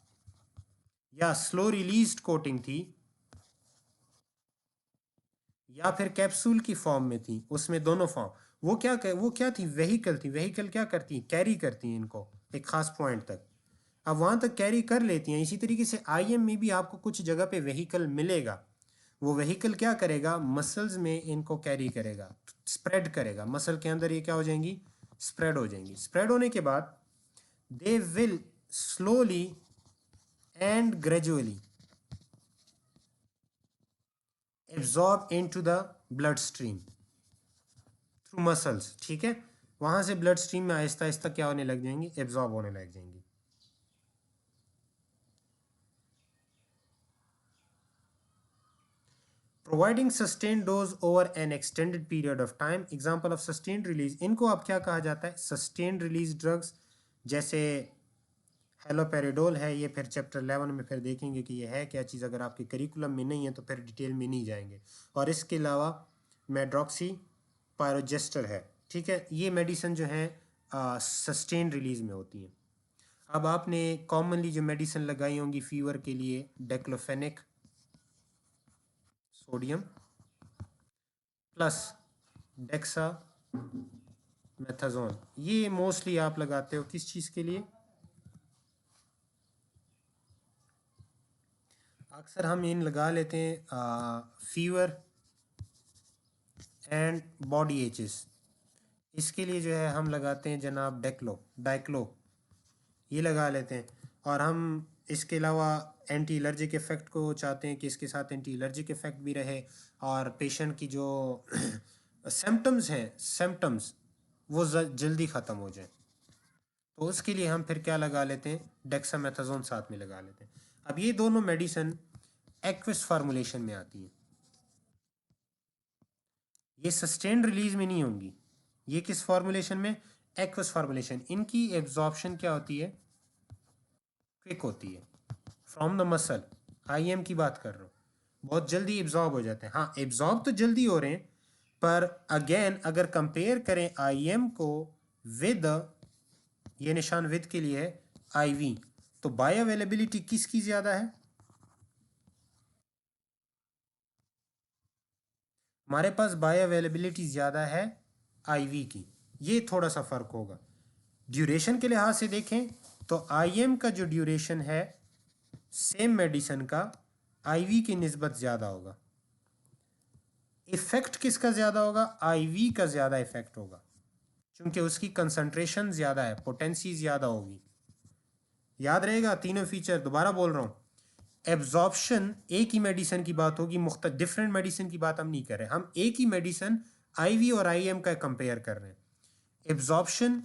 या स्लो रिलीज्ड कोटिंग थी या फिर कैप्सूल की फॉर्म में थी, उसमें दोनों फॉर्म, वो क्या थी, व्हीकल थी। व्हीकल क्या करती हैं, कैरी करती हैं इनको एक खास पॉइंट तक, अब वहां तक कैरी कर लेती हैं। इसी तरीके से आईएम में भी आपको कुछ जगह पे व्हीकल मिलेगा, वो व्हीकल क्या करेगा, मसल्स में इनको कैरी करेगा, स्प्रेड करेगा, मसल के अंदर ये क्या हो जाएंगी, स्प्रेड हो जाएंगी। स्प्रेड होने के बाद they will slowly and gradually absorb into the blood stream through muscles. ठीक है, वहां से ब्लड स्ट्रीम में आहिस्ता आहिस्ता क्या होने लग जाएंगी, एब्जॉर्ब होने लग जाएंगी। Providing sustained dose over N extended period of time, example of sustained release, इनको अब क्या कहा जाता है, सस्टेन्ड रिलीज ड्रग्स, जैसे हेलोपेरिडोल है। ये फिर चैप्टर 11 में फिर देखेंगे कि ये है क्या चीज़, अगर आपके करिकुलम में नहीं है तो फिर डिटेल में नहीं जाएंगे। और इसके अलावा मेड्रॉक्सी पायरोजेस्टर है। ठीक है, ये मेडिसिन जो है सस्टेन रिलीज में होती हैं। अब आपने कॉमनली जो मेडिसिन लगाई होंगी फीवर के लिए, डेक्लोफेनिक सोडियम प्लस डेक्सा मेथाजोन, ये मोस्टली आप लगाते हो किस चीज़ के लिए? अक्सर हम इन लगा लेते हैं फीवर एंड बॉडी एचेस, इसके लिए जो है हम लगाते हैं जनाब डाइक्लो ये लगा लेते हैं। और हम इसके अलावा एंटी एलर्जिक इफ़ेक्ट को चाहते हैं कि इसके साथ एंटी एलर्जिक इफ़ेक्ट भी रहे और पेशेंट की जो सिम्टम्स वो जल्दी ख़त्म हो जाए, तो उसके लिए हम फिर क्या लगा लेते हैं, डेक्सामेथाजोन साथ में लगा लेते हैं। अब ये दोनों मेडिसिन एक्विस फार्मूलेशन में आती हैं, ये सस्टेन रिलीज में नहीं होंगी। ये किस फार्मूलेशन में? Aqueous formulation. इनकी एब्जॉर्प्शन क्या होती है? क्विक होती है फ्रॉम द मसल। आईएम की बात कर रहा हूँ, बहुत जल्दी एब्जॉर्ब हो जाते हैं। हाँ, एब्जॉर्ब तो जल्दी हो रहे हैं, पर अगेन अगर कंपेयर करें आईएम को विद, ये निशान विद के लिए है, आईवी, तो बायो अवेलेबिलिटी किसकी ज़्यादा है? हमारे पास बायो अवेलेबिलिटी ज़्यादा है आईवी की, ये थोड़ा सा फ़र्क होगा। ड्यूरेशन के लिहाज से देखें तो आईएम का जो ड्यूरेशन है सेम मेडिसिन का आईवी की निस्बत ज़्यादा होगा। इफ़ेक्ट किसका ज़्यादा होगा? आईवी का ज़्यादा इफ़ेक्ट होगा, क्योंकि उसकी कंसंट्रेशन ज़्यादा है, पोटेंसी ज़्यादा होगी। याद रहेगा तीनों फीचर, दोबारा बोल रहा हूँ। एब्जॉर्प्शन एक ही मेडिसिन की बात होगी, डिफरेंट मेडिसिन की बात हम नहीं कर रहे, हम एक ही मेडिसिन आईवी और आईएम का कंपेयर कर रहे हैं। एब्जॉर्प्शन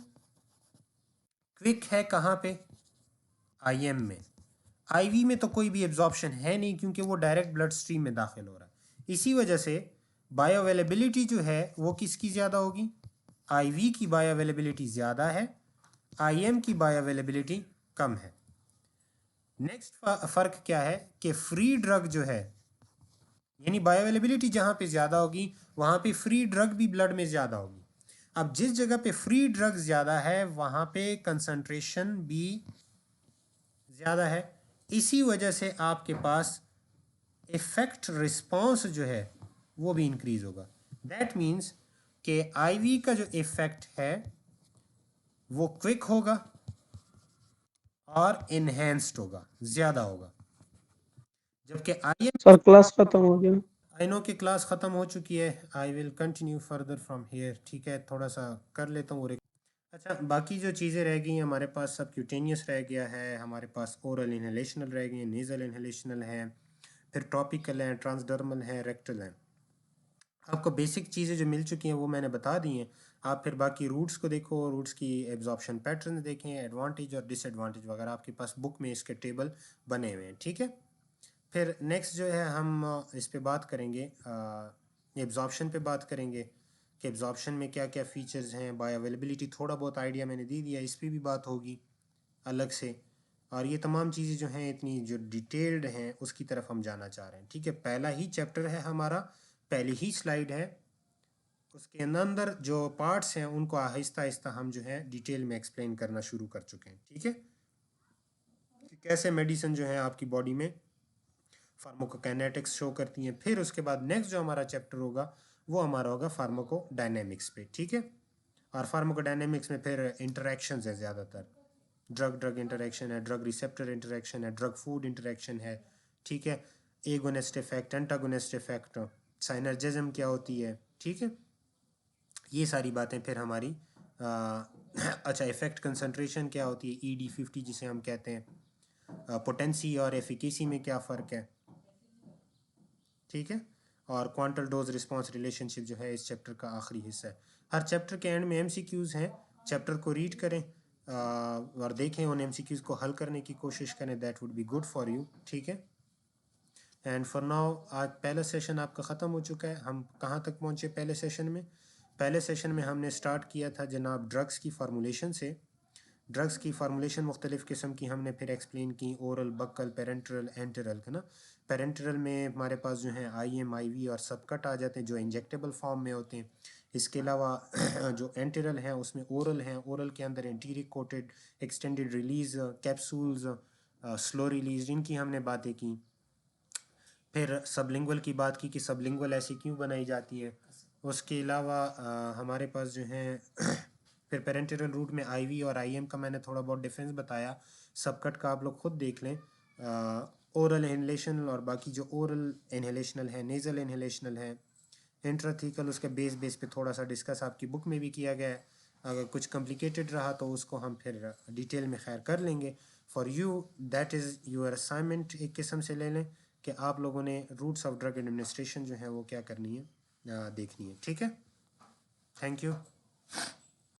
क्विक है कहाँ पे? आईएम में। आईवी में तो कोई भी एब्जॉर्प्शन है नहीं, क्योंकि वो डायरेक्ट ब्लड स्ट्रीम में दाखिल हो रहा है। इसी वजह से बायो अवेलेबिलिटी जो है वो किसकी ज़्यादा होगी? आईवी की बायो अवेलेबिलिटी ज़्यादा है, आईएम की बायो अवेलेबिलिटी कम है। नेक्स्ट फ़र्क क्या है कि फ्री ड्रग जो है, यानी बायो अवेलेबिलिटी जहाँ पे ज़्यादा होगी वहाँ पे फ्री ड्रग भी ब्लड में ज़्यादा होगी। अब जिस जगह पे फ्री ड्रग ज़्यादा है वहाँ पे कंसंट्रेशन भी ज़्यादा है, इसी वजह से आपके पास इफ़ेक्ट रिस्पॉन्स जो है वो भी इंक्रीज़ होगा। दैट मीन्स कि आईवी का जो इफ़ेक्ट है वो क्विक होगा और इन्हेंस्ड होगा, ज़्यादा होगा, जबकि आईएम। सर क्लास खत्म हो गया। आई नो कि क्लास ख़त्म हो चुकी है, I will continue further from here, ठीक है? थोड़ा सा कर लेता हूँ और अच्छा, बाकी जो चीज़ें रह गई हैं हमारे पास, सब क्यूटेनियस रह गया है, हमारे पास ओरल इनहेलेशनल रह गई हैं, नेज़ल इनहेलेशनल है, फिर टॉपिकल हैं, ट्रांसडर्मल हैं, रेक्टल हैं। आपको बेसिक चीज़ें जो मिल चुकी हैं वो मैंने बता दी हैं। आप फिर बाकी रूट्स को देखो, रूट्स की एब्जॉर्प्शन पैटर्न देखें, एडवांटेज और डिसएडवांटेज वगैरह आपके पास बुक में इसके टेबल बने हुए हैं, ठीक है? फिर नेक्स्ट जो है हम इस पे बात करेंगे, एब्जॉर्प्शन पे बात करेंगे कि एब्जॉर्प्शन में क्या क्या फ़ीचर्स हैं। बायो अवेलेबिलिटी थोड़ा बहुत आइडिया मैंने दे दिया, इस पे भी बात होगी अलग से। और ये तमाम चीज़ें जो हैं इतनी जो डिटेल्ड हैं उसकी तरफ हम जाना चाह रहे हैं, ठीक है? पहला ही चैप्टर है हमारा, पहली ही स्लाइड है, उसके अंदर जो पार्ट्स हैं उनको आहिस्ता आहिस्ता हम जो है डिटेल में एक्सप्लेन करना शुरू कर चुके हैं, ठीक है? कि कैसे मेडिसिन जो है आपकी बॉडी में फार्माकोकाइनेटिक्स शो करती हैं। फिर उसके बाद नेक्स्ट जो हमारा चैप्टर होगा वो हमारा होगा फार्माकोडायनेमिक्स पे, ठीक है? और फार्माकोडायनेमिक्स में फिर इंटरेक्शंस है ज़्यादातर, ड्रग ड्रग इंटरेक्शन है, ड्रग रिसेप्टर इंटरेक्शन है, ड्रग फूड इंटरेक्शन है, ठीक है? एगोनिस्ट इफेक्ट, एंटागोनिस्ट इफेक्ट, साइनर्जिज्म क्या होती है, ठीक है? ये सारी बातें फिर हमारी अच्छा, इफेक्ट कंसंट्रेशन क्या होती है, ED50 जिसे हम कहते हैं, पोटेंसी और एफिकेसी में क्या फ़र्क है, ठीक है? और क्वांटल डोज रिस्पांस रिलेशनशिप जो है इस चैप्टर का आखिरी हिस्सा है। हर चैप्टर के एंड में MCQs हैं, चैप्टर को रीड करें और देखें, उन MCQs को हल करने की कोशिश करें, that would be good for you, ठीक है? एंड फॉर नाउ आज पहला सेशन आपका ख़त्म हो चुका है। हम कहाँ तक पहुँचे पहले सेशन में? पहले सेशन में हमने स्टार्ट किया था जनाब ड्रग्स की फार्मूलेशन से। ड्रग्स की फार्मूलेशन मुख्तलिफ़ किस्म की हमने फिर एक्सप्लेन की, ओरल, बक्कल, पेरेंटरल, एंटेरल, है ना? पेरेंटरल में हमारे पास जो है IM, IV और सबकट आ जाते हैं जो इंजेक्टेबल फॉर्म में होते हैं। इसके अलावा जो एंटेरल हैं उसमें ओरल हैं, ओरल के अंदर enteric coated, extended release, capsules, slow release, इनकी हमने बातें की। फिर सबलिंगुअल की बात की कि सबलिंगुअल ऐसी क्यों बनाई जाती है। उसके अलावा हमारे पास जो हैं फिर पेरेंटरल रूट में आईवी और आईएम का मैंने थोड़ा बहुत डिफरेंस बताया। सबकट का आप लोग खुद देख लें। ओरल इनहेलेशन और बाकी जो ओरल इनहेलेशनल है, नेज़ल इनहेलेशनल है, इंट्राथीकल उसके बेस पे थोड़ा सा डिस्कस आपकी बुक में भी किया गया है। अगर कुछ कॉम्प्लिकेटेड रहा तो उसको हम फिर डिटेल में खैर कर लेंगे। For you that is your assignment, एक किस्म से ले लें कि आप लोगों ने रूट्स ऑफ ड्रग एडमिनिस्ट्रेशन जो है वो क्या करनी है, देखनी है। ठीक है, थैंक यू।